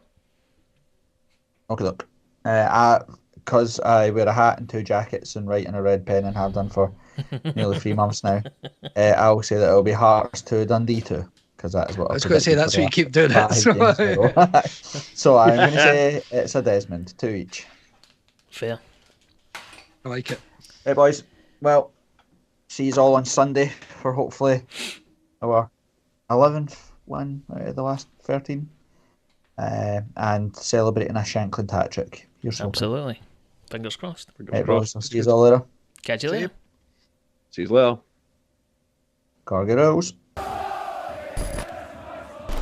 Okay, look. Because I wear a hat and 2 jackets and write in a red pen and have done for nearly 3 months now, I'll say that it'll be Hearts 2, Dundee 2, because that is what I was going to say, that's what you keep doing it. So I'm going to say it's a Desmond, 2 each. Fair. I like it. Hey, boys. Well, see you all on Sunday for hopefully our 11th one out of the last 13. And celebrating a Shankland hat trick. Absolutely. Fingers crossed. Right, boys. I'll see you all later. Catch you later. See you later. Cargo Rose.